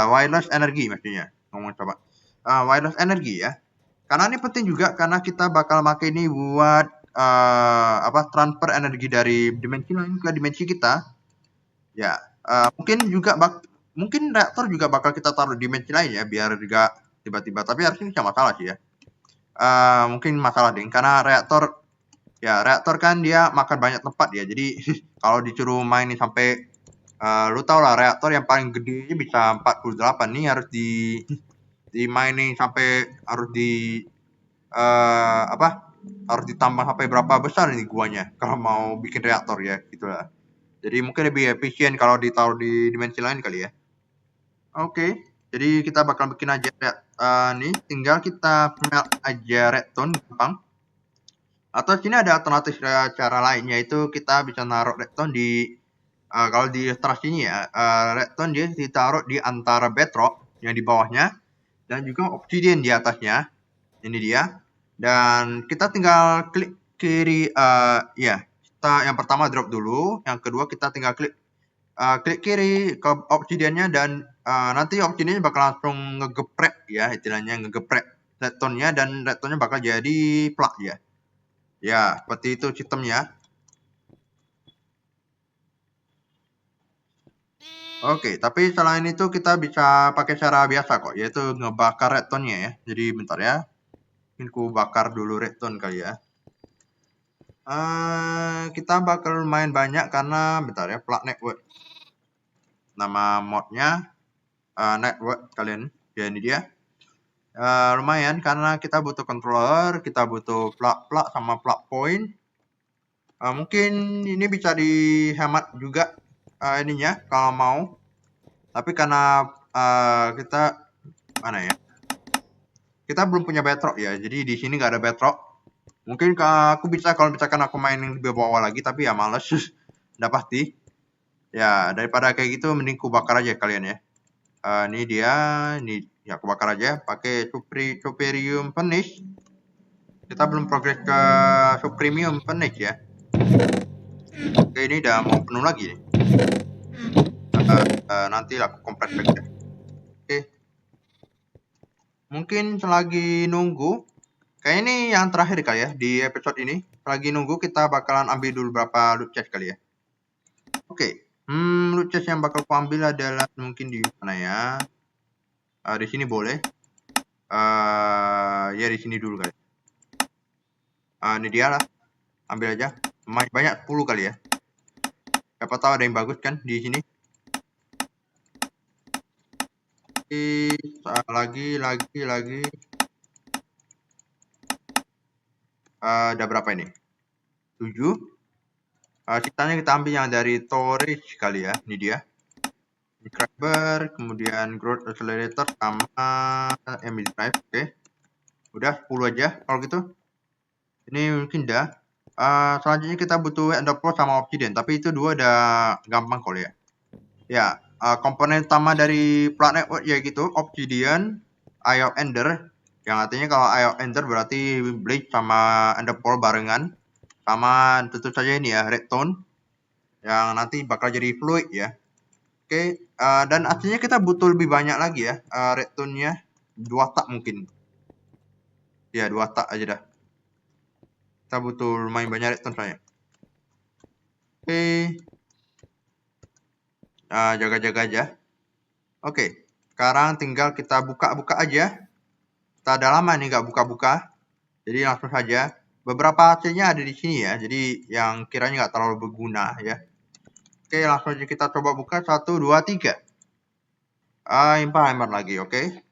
Speaker 1: wireless energi maksudnya. Coba. Wireless energi ya. Karena ini penting juga karena kita bakal pakai ini buat transfer energi dari dimensi lain ke dimensi kita. Ya, mungkin reaktor juga bakal kita taruh di dimensi lain ya biar juga tiba-tiba, tapi harusnya bisa masalah sih ya. Mungkin masalah deh karena reaktor kan dia makan banyak tempat ya. Jadi kalau disuruh main nih sampai lu tau lah reaktor yang paling gede bisa 48 nih harus di mining sampai harus harus ditambah sampai berapa besar ini guanya kalau mau bikin reaktor ya gitulah. Jadi mungkin lebih efisien kalau ditaruh di dimensi lain kali ya. Oke. Jadi kita bakal bikin aja nih, tinggal kita melt aja redstone gampang. Atau sini ada alternatif cara lain, yaitu kita bisa naruh redstone di kalau di trust ini ya, redstone dia ditaruh di antara bedrock yang di bawahnya dan juga obsidian di atasnya. Ini dia. Dan kita tinggal klik kiri kita yang pertama drop dulu, yang kedua kita tinggal klik kiri ke obsidiannya dan nanti obsidiannya bakal langsung ngegeprek ya, istilahnya ngegeprek redstone-nya dan redstone-nya bakal jadi plak ya. Ya, seperti itu sistemnya. Oke, tapi selain itu kita bisa pakai cara biasa kok, yaitu ngebakar redstone-nya ya. Jadi bentar ya. Mungkin ku bakar dulu redstone kali ya. Kita bakal lumayan banyak karena bentar ya, plug network. Nama modnya network kalian. Ya ini dia. Lumayan karena kita butuh controller, kita butuh plug sama plug point. Mungkin ini bisa dihemat juga ininya kalau mau. Tapi karena kita mana ya? Kita belum punya bedrock ya. Jadi di sini nggak ada bedrock. Mungkin aku bisa kalau misalkan aku main yang lebih bawah lagi, tapi ya males. Udah pasti. Ya daripada kayak gitu, mending ku bakar aja kalian ya. Ini dia, ini ya aku bakar aja pakai Superium Furnace. Kita belum progres ke Supremium Furnace ya. Oke, ini udah mau penuh lagi nih. Nanti aku kompres lagi ya. Oke. Mungkin selagi nunggu, kayak ini yang terakhir kali ya di episode ini. Selagi nunggu kita bakalan ambil dulu beberapa loot chest kali ya. Oke. Loot chest yang bakal aku ambil adalah mungkin di mana ya? Di sini boleh. Ya di sini dulu kali. Ini dia lah. Ambil aja. Banyak 10 kali ya. Siapa tahu ada yang bagus kan di sini. Lagi. Ada berapa ini? 7. Sisanya kita ambil yang dari storage kali ya. Ini dia. Subscriber, kemudian growth accelerator sama MD drive. Oke. Udah 10 aja kalau gitu. Ini mungkin dah. Selanjutnya kita butuh ender pearl sama obsidian, tapi itu dua udah gampang kok ya. Ya, komponen utama dari plat network ya gitu, obsidian, eye of ender. Yang artinya kalau eye of ender berarti blaze sama ender pearl barengan. Sama tentu saja ini ya, redstone yang nanti bakal jadi fluid ya. Oke, dan aslinya kita butuh lebih banyak lagi ya, redstone-nya 2 tak mungkin. Ya, 2 tak aja dah. Kita butuh lumayan banyak redstone soalnya. Oke. Jaga-jaga aja. Oke, sekarang tinggal kita buka-buka aja. Kita ada lama nih nggak buka-buka. Jadi langsung saja. Beberapa hasilnya ada di sini ya. Jadi yang kiranya nggak terlalu berguna ya. Oke, langsung aja kita coba buka. 1, 2, 3. Implement lagi, oke.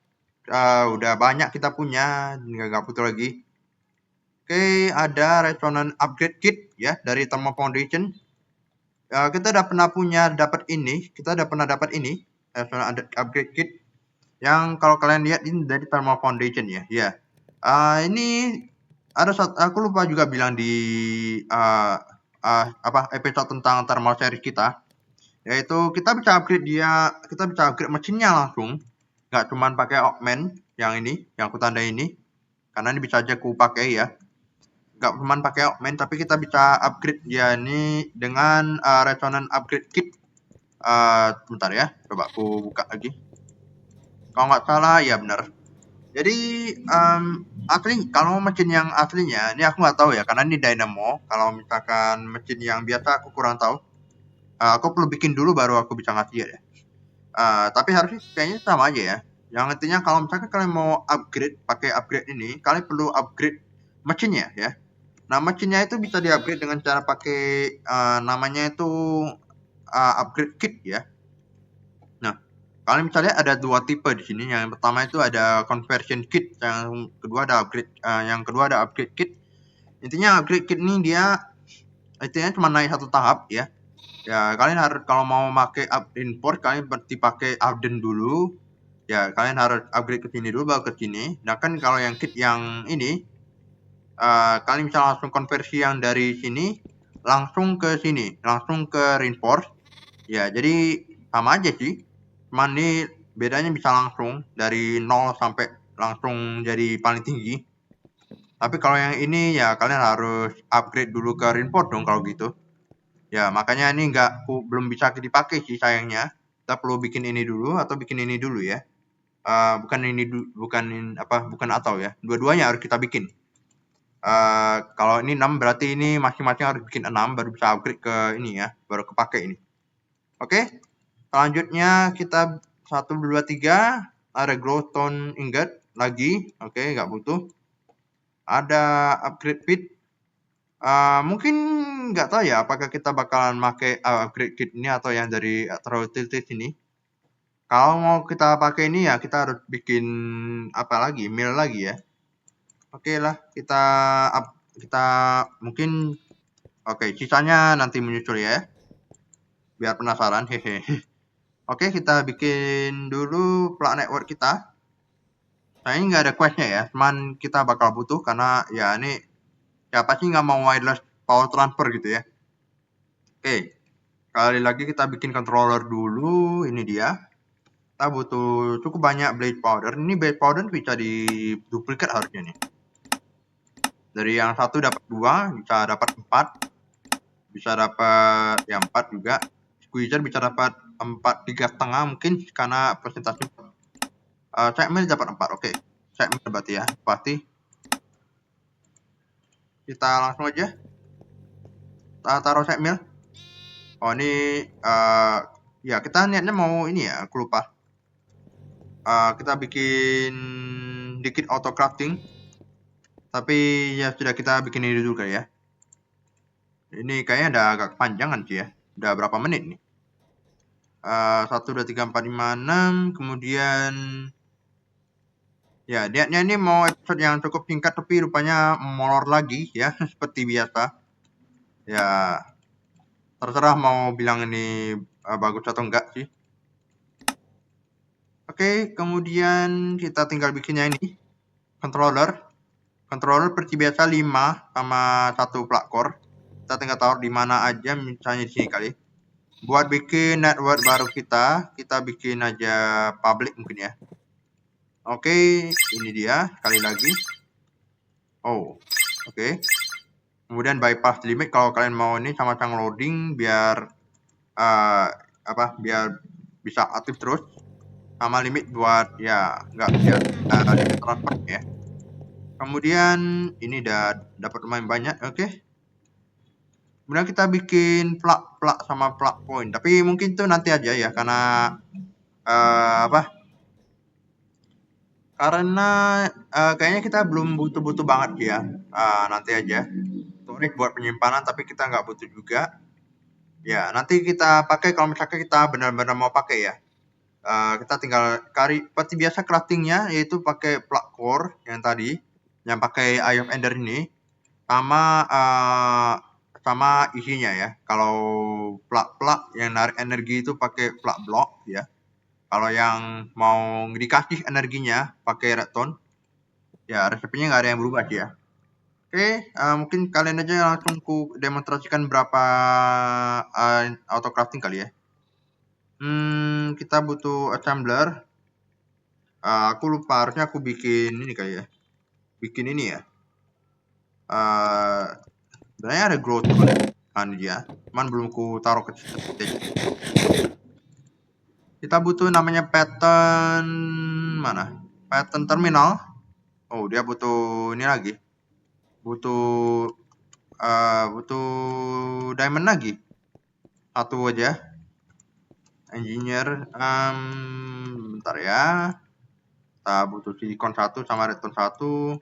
Speaker 1: Udah banyak kita punya, nggak butuh lagi. Oke, ada resonance upgrade kit ya dari Thermal Foundation. Kita udah pernah dapat ini, resonance upgrade kit yang kalau kalian lihat ini dari Thermal Foundation ya. Ya. Ini ada aku lupa juga bilang di episode tentang thermal series kita. Yaitu kita bisa upgrade mesinnya langsung. Nggak cuman pakai augment yang ini, yang aku tanda ini. Karena ini bisa aja aku pakai ya. Nggak cuman pakai augment, tapi kita bisa upgrade dia ini dengan resonance upgrade kit. Bentar ya, coba aku buka lagi. Kalau nggak salah ya benar. Jadi asli kalau mesin yang aslinya ini aku nggak tahu ya karena ini dynamo. Kalau misalkan mesin yang biasa aku kurang tahu. Aku perlu bikin dulu baru aku bisa ngasih ya. Tapi harusnya kayaknya sama aja ya. Yang intinya kalau misalkan kalian mau upgrade pakai upgrade ini, kalian perlu upgrade mesinnya ya. Nah mesinnya itu bisa di-upgrade dengan cara pakai namanya itu upgrade kit ya. Nah kalian misalnya ada 2 tipe di sini. Yang pertama itu ada conversion kit, yang kedua ada upgrade kit. Intinya upgrade kit ini dia intinya cuma naik 1 tahap ya. Ya kalian harus kalau mau pakai import kalian berarti pakai Arden dulu. Ya kalian harus upgrade ke sini dulu baru ke sini. Nah kan kalau yang kit yang ini kalian bisa langsung konversi yang dari sini langsung ke sini, langsung ke reinforce. Ya jadi sama aja sih. Cuman ini bedanya bisa langsung dari 0 sampai langsung jadi paling tinggi. Tapi kalau yang ini ya kalian harus upgrade dulu ke reinforce dong kalau gitu. Ya, makanya ini belum bisa dipakai sih sayangnya. Kita perlu bikin ini dulu atau bikin ini dulu ya. Bukan atau ya. Dua-duanya harus kita bikin. Kalau ini 6 berarti ini masing-masing harus bikin 6 baru bisa upgrade ke ini ya, baru kepake ini. Oke. Selanjutnya kita 1 2 3 ada glowstone ingot lagi. Oke, nggak butuh. Ada upgrade pit. Mungkin nggak tahu ya apakah kita bakalan pakai upgrade kit ini atau yang dari Throw Tilted ini. Kalau mau kita pakai ini ya kita harus bikin apa lagi, mill lagi ya. Oke lah, kita mungkin sisanya nanti menyusul ya. Biar penasaran, hehe. Oke, kita bikin dulu plug network kita. Nah, ini nggak ada questnya ya, cuman kita bakal butuh karena ya ini siapa sih nggak mau wireless power transfer gitu ya. Oke, kali lagi kita bikin controller dulu, ini dia. Kita butuh cukup banyak blade powder. Ini blade powder bisa diduplikat harusnya nih. Dari yang satu dapat 2, bisa dapat 4. Bisa dapat ya 4 juga. Squeezer bisa dapat 3,5 mungkin karena persentase. Segmen dapat 4. Oke. Segmen berarti ya. Pasti. Kita langsung aja. Kita taruh segmen. Oh, ini ya kita niatnya mau ini ya, aku lupa. Kita bikin dikit auto crafting. Tapi ya sudah kita bikin ini dulu kali ya. Ini kayaknya udah agak kepanjangan sih ya. Udah berapa menit nih? 1, 2, 3, 4, 5, 6. Kemudian ya niatnya ini mau episode yang cukup singkat tapi rupanya molor lagi ya seperti biasa. Ya terserah mau bilang ini bagus atau enggak sih. Oke, kemudian kita tinggal bikinnya ini controller seperti biasa 5 sama 1 plug core. Kita tinggal taruh di mana aja, misalnya di sini kali. Buat bikin network baru kita bikin aja public mungkin ya. Oke, ini dia sekali lagi. Oh, oke. Kemudian bypass limit kalau kalian mau ini sama-sama loading biar biar bisa aktif terus. Sama limit buat ya nggak biar transfer ya. Kemudian ini udah dapat lumayan banyak, oke. Kemudian kita bikin plug sama plug point, tapi mungkin itu nanti aja ya karena karena kayaknya kita belum butuh banget ya. Nanti aja. Ini buat penyimpanan tapi kita nggak butuh juga. Ya, nanti kita pakai kalau misalkan kita benar-benar mau pakai ya. Kita tinggal seperti biasa craftingnya yaitu pakai plug core yang tadi, yang pakai Eye of Ender ini, sama isinya ya. Kalau plug yang narik energi itu pakai plug block ya. Kalau yang mau dikasih energinya pakai redstone, ya resepnya nggak ada yang berubah sih ya. Oke, mungkin kalian aja langsung ku demonstrasikan berapa auto crafting kali ya. Kita butuh assembler. Aku lupa, harusnya aku bikin ini kali ya. Bikin ini ya. Sebenarnya ada growth kan dia. Cuman belum ku taruh ke stage. Kita butuh namanya pattern mana? Pattern terminal. Oh, dia butuh ini lagi. Butuh diamond lagi. Satu aja. Engineer, bentar ya. Kita butuh silicon 1 sama redstone 1.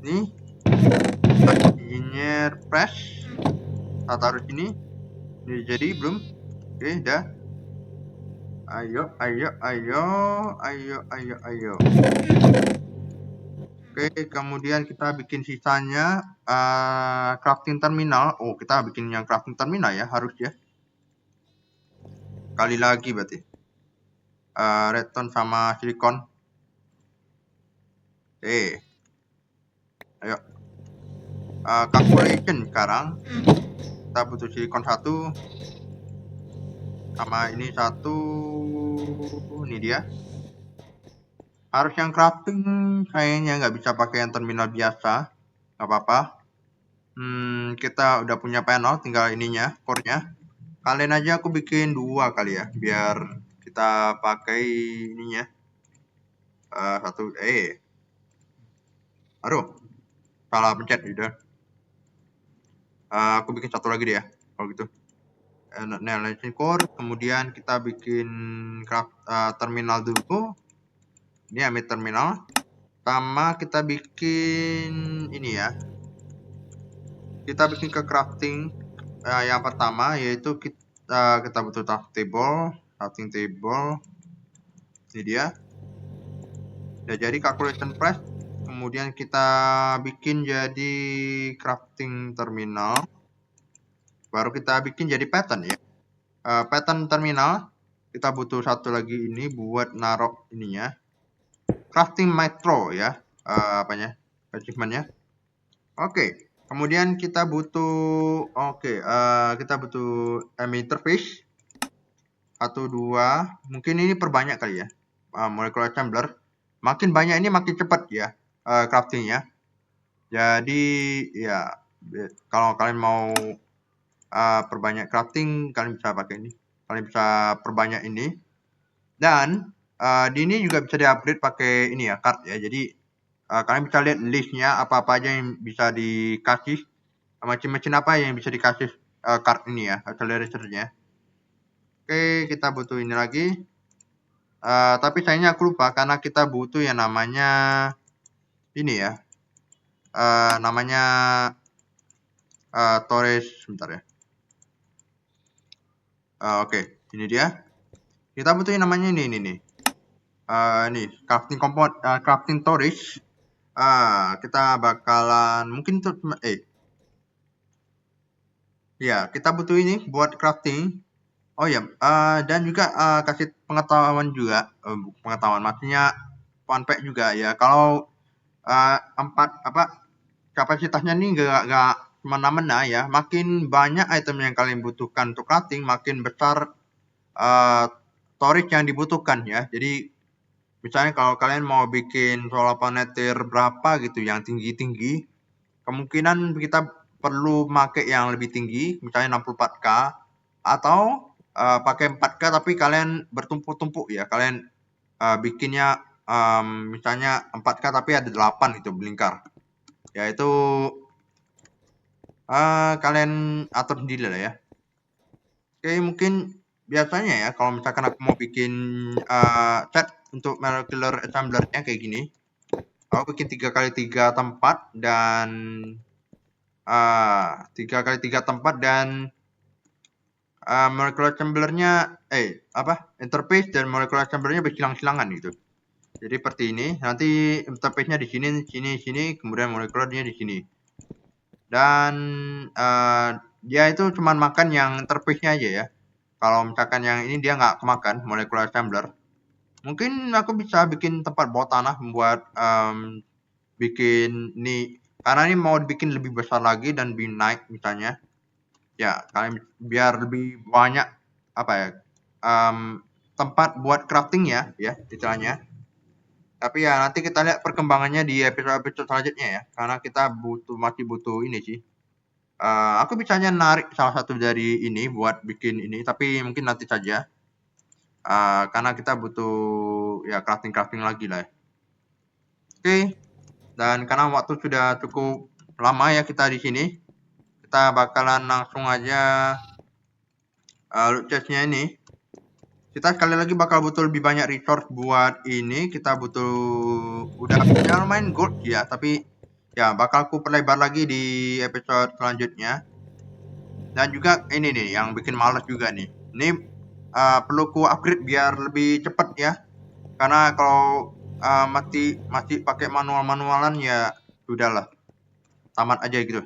Speaker 1: Ini engineer press. Kita taruh sini. Ini jadi belum? Oke, dah. Ayo. Oke, kemudian kita bikin sisanya crafting terminal. Oh, kita bikin yang crafting terminal ya, harus ya. Kali lagi berarti. Redstone sama silicon. Oke. Ayo. Calculation sekarang. Kita butuh silicon 1. Sama ini 1. Ini dia. Harus yang crafting kayaknya nggak bisa pakai yang terminal biasa. nggak apa-apa. Kita udah punya panel, tinggal ininya, core-nya. Kalian aja aku bikin 2 kali ya, biar kita pakai ininya. Aduh, salah pencet udah. Aku bikin 1 lagi deh ya, kalau gitu. Lightning core, kemudian kita bikin terminal dulu. Ini emit terminal. Sama kita bikin ini ya. Kita bikin ke crafting yang pertama, yaitu kita butuh crafting table. Ini dia. Udah jadi calculation press. Kemudian kita bikin jadi crafting terminal. Baru kita bikin jadi pattern ya. Pattern terminal. Kita butuh 1 lagi ini buat narok ininya. Crafting metro ya. Achievementnya. Oke. Kemudian kita butuh kita butuh emitter fish 1 2. Mungkin ini perbanyak kali ya. Molecular assembler. Makin banyak ini makin cepat ya craftingnya. Jadi ya kalau kalian mau perbanyak crafting, kalian bisa pakai ini. Kalian bisa perbanyak ini. Dan di ini juga bisa di-upgrade pakai ini ya, card ya. Jadi kalian bisa lihat listnya apa-apa aja yang bisa dikasih, macam-macam apa yang bisa dikasih card ini ya, accelerator-nya. Oke, kita butuh ini lagi. Tapi sayangnya aku lupa karena kita butuh yang namanya ini ya. Namanya storage sebentar ya. Oke, ini dia. Kita butuh yang namanya ini nih. Nih, crafting compound, crafting storage. Kita bakalan mungkin tuh ya, kita butuh ini buat crafting. Oh ya, dan juga kasih pengetahuan juga, pengetahuan maksudnya fun fact juga ya. Kalau kapasitasnya nih nggak semena-mena ya. Makin banyak item yang kalian butuhkan untuk crafting, makin besar storage yang dibutuhkan ya. Jadi misalnya kalau kalian mau bikin solar panel tier berapa gitu yang tinggi-tinggi, kemungkinan kita perlu pakai yang lebih tinggi, misalnya 64K, atau pakai 4K tapi kalian bertumpuk-tumpuk ya. Kalian bikinnya misalnya 4K tapi ada 8 gitu melingkar. Ya itu kalian atur sendiri lah ya. Oke, mungkin biasanya ya kalau misalkan aku mau bikin set untuk molecular assembler-nya kayak gini. Aku bikin 3x3 tempat dan 3x3 tempat dan molecular assembler-nya interface dan molecular assembler-nya bersilang-silangan gitu. Jadi seperti ini. Nanti interface-nya di sini, kemudian molecular-nya di sini. Dan dia itu cuma makan yang interface-nya aja ya. Kalau misalkan yang ini dia nggak kemakan molecular assembler. Mungkin aku bisa bikin tempat bawah tanah membuat bikin ini karena ini mau dibikin lebih besar lagi dan lebih naik misalnya. Ya, kalian biar lebih banyak tempat buat crafting ya istilahnya. Tapi ya nanti kita lihat perkembangannya di episode selanjutnya ya, karena kita masih butuh ini sih. Aku bisanya narik salah satu dari ini buat bikin ini, tapi mungkin nanti saja. Karena kita butuh ya crafting lagi lah. Oke. Dan karena waktu sudah cukup lama ya kita di sini, kita bakalan langsung aja loot chest-nya ini. Kita sekali lagi bakal butuh lebih banyak resource buat ini. Kita butuh udah punya lumayan gold ya, tapi ya bakal aku perlebar lagi di episode selanjutnya. Dan juga ini nih yang bikin males juga nih. Ini perlu ku upgrade biar lebih cepet ya. Karena kalau masih pakai manualan ya sudahlah. Tamat aja gitu.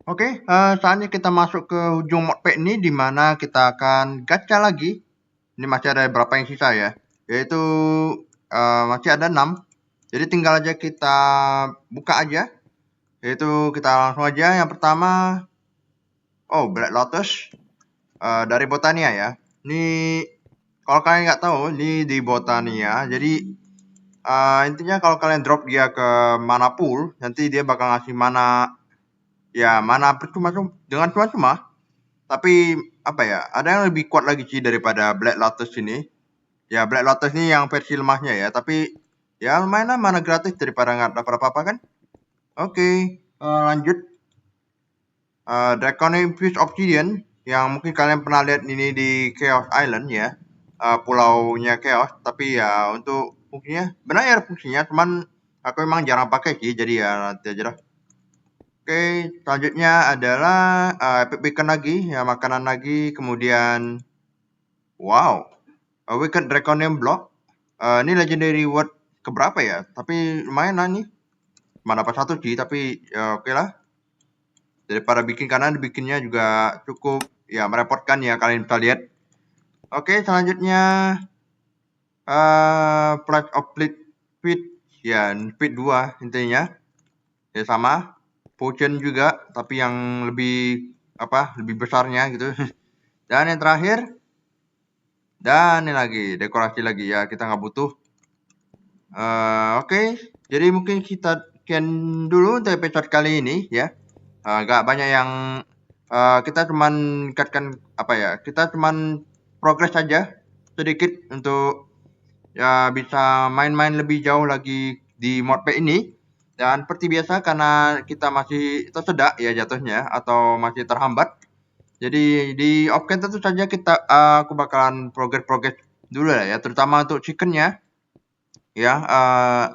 Speaker 1: Oke, saatnya kita masuk ke ujung modpack ini di mana kita akan gacha lagi. Ini masih ada berapa yang sisa ya? Yaitu masih ada 6. Jadi tinggal aja kita buka aja. Yaitu kita langsung aja yang pertama. Oh, Black Lotus dari Botania ya. Ini kalau kalian nggak tahu, ini di Botania. Jadi intinya kalau kalian drop dia ke mana pool, nanti dia bakal ngasih mana, ya mana percuma dengan cuma-cuma. Tapi apa ya, ada yang lebih kuat lagi sih daripada Black Lotus ini. Ya Black Lotus ini yang versi lemahnya ya, tapi ya lumayan lah mana gratis daripada nggak dapat apa-apa kan. Oke, lanjut. Draconic Infused Obsidian yang mungkin kalian pernah lihat ini di Chaos Island ya, pulaunya Chaos. Tapi ya untuk fungsinya benar ya fungsinya, cuman aku memang jarang pakai sih, jadi ya nanti aja lah. Oke, selanjutnya adalah Epic Beacon lagi, ya makanan lagi, kemudian wow, Wicked Draconium Block. Ini legendary word keberapa ya? Tapi lumayan lah nih. Cuma dapat satu sih, tapi ya oke lah. Daripada bikin kanan, bikinnya juga cukup ya merepotkan ya, kalian bisa lihat. Oke, selanjutnya Flash of Speed ya, Speed 2 intinya. Ya sama. Potion juga, tapi yang lebih lebih besarnya gitu. Dan yang terakhir, dan ini lagi dekorasi lagi ya, kita nggak butuh. Oke, jadi mungkin kita sekian dulu untuk episode kali ini ya. Nggak banyak yang kita cuman ikatkan kita cuman progres saja sedikit untuk ya bisa main-main lebih jauh lagi di modpack ini. Dan seperti biasa, karena kita masih tersedak ya jatuhnya atau masih terhambat, jadi di offcam tentu saja aku bakalan progres dulu lah ya, terutama untuk chickennya ya.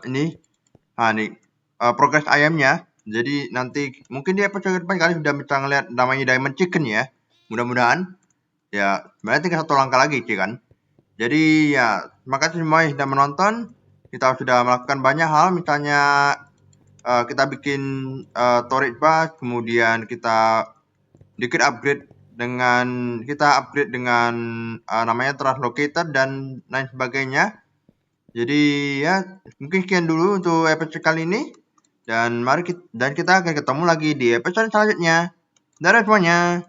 Speaker 1: Ini progres ayamnya. Jadi nanti mungkin di episode depan kalian sudah bisa ngeliat namanya diamond chicken ya, mudah-mudahan. Ya sebenarnya tinggal satu langkah lagi sih kan. Jadi ya terima kasih semua yang sudah menonton. Kita sudah melakukan banyak hal, misalnya kita bikin storage bus, kemudian kita dikit upgrade dengan namanya translocator dan lain sebagainya. Jadi ya mungkin sekian dulu untuk episode kali ini, dan kita akan ketemu lagi di episode selanjutnya. Dadah semuanya.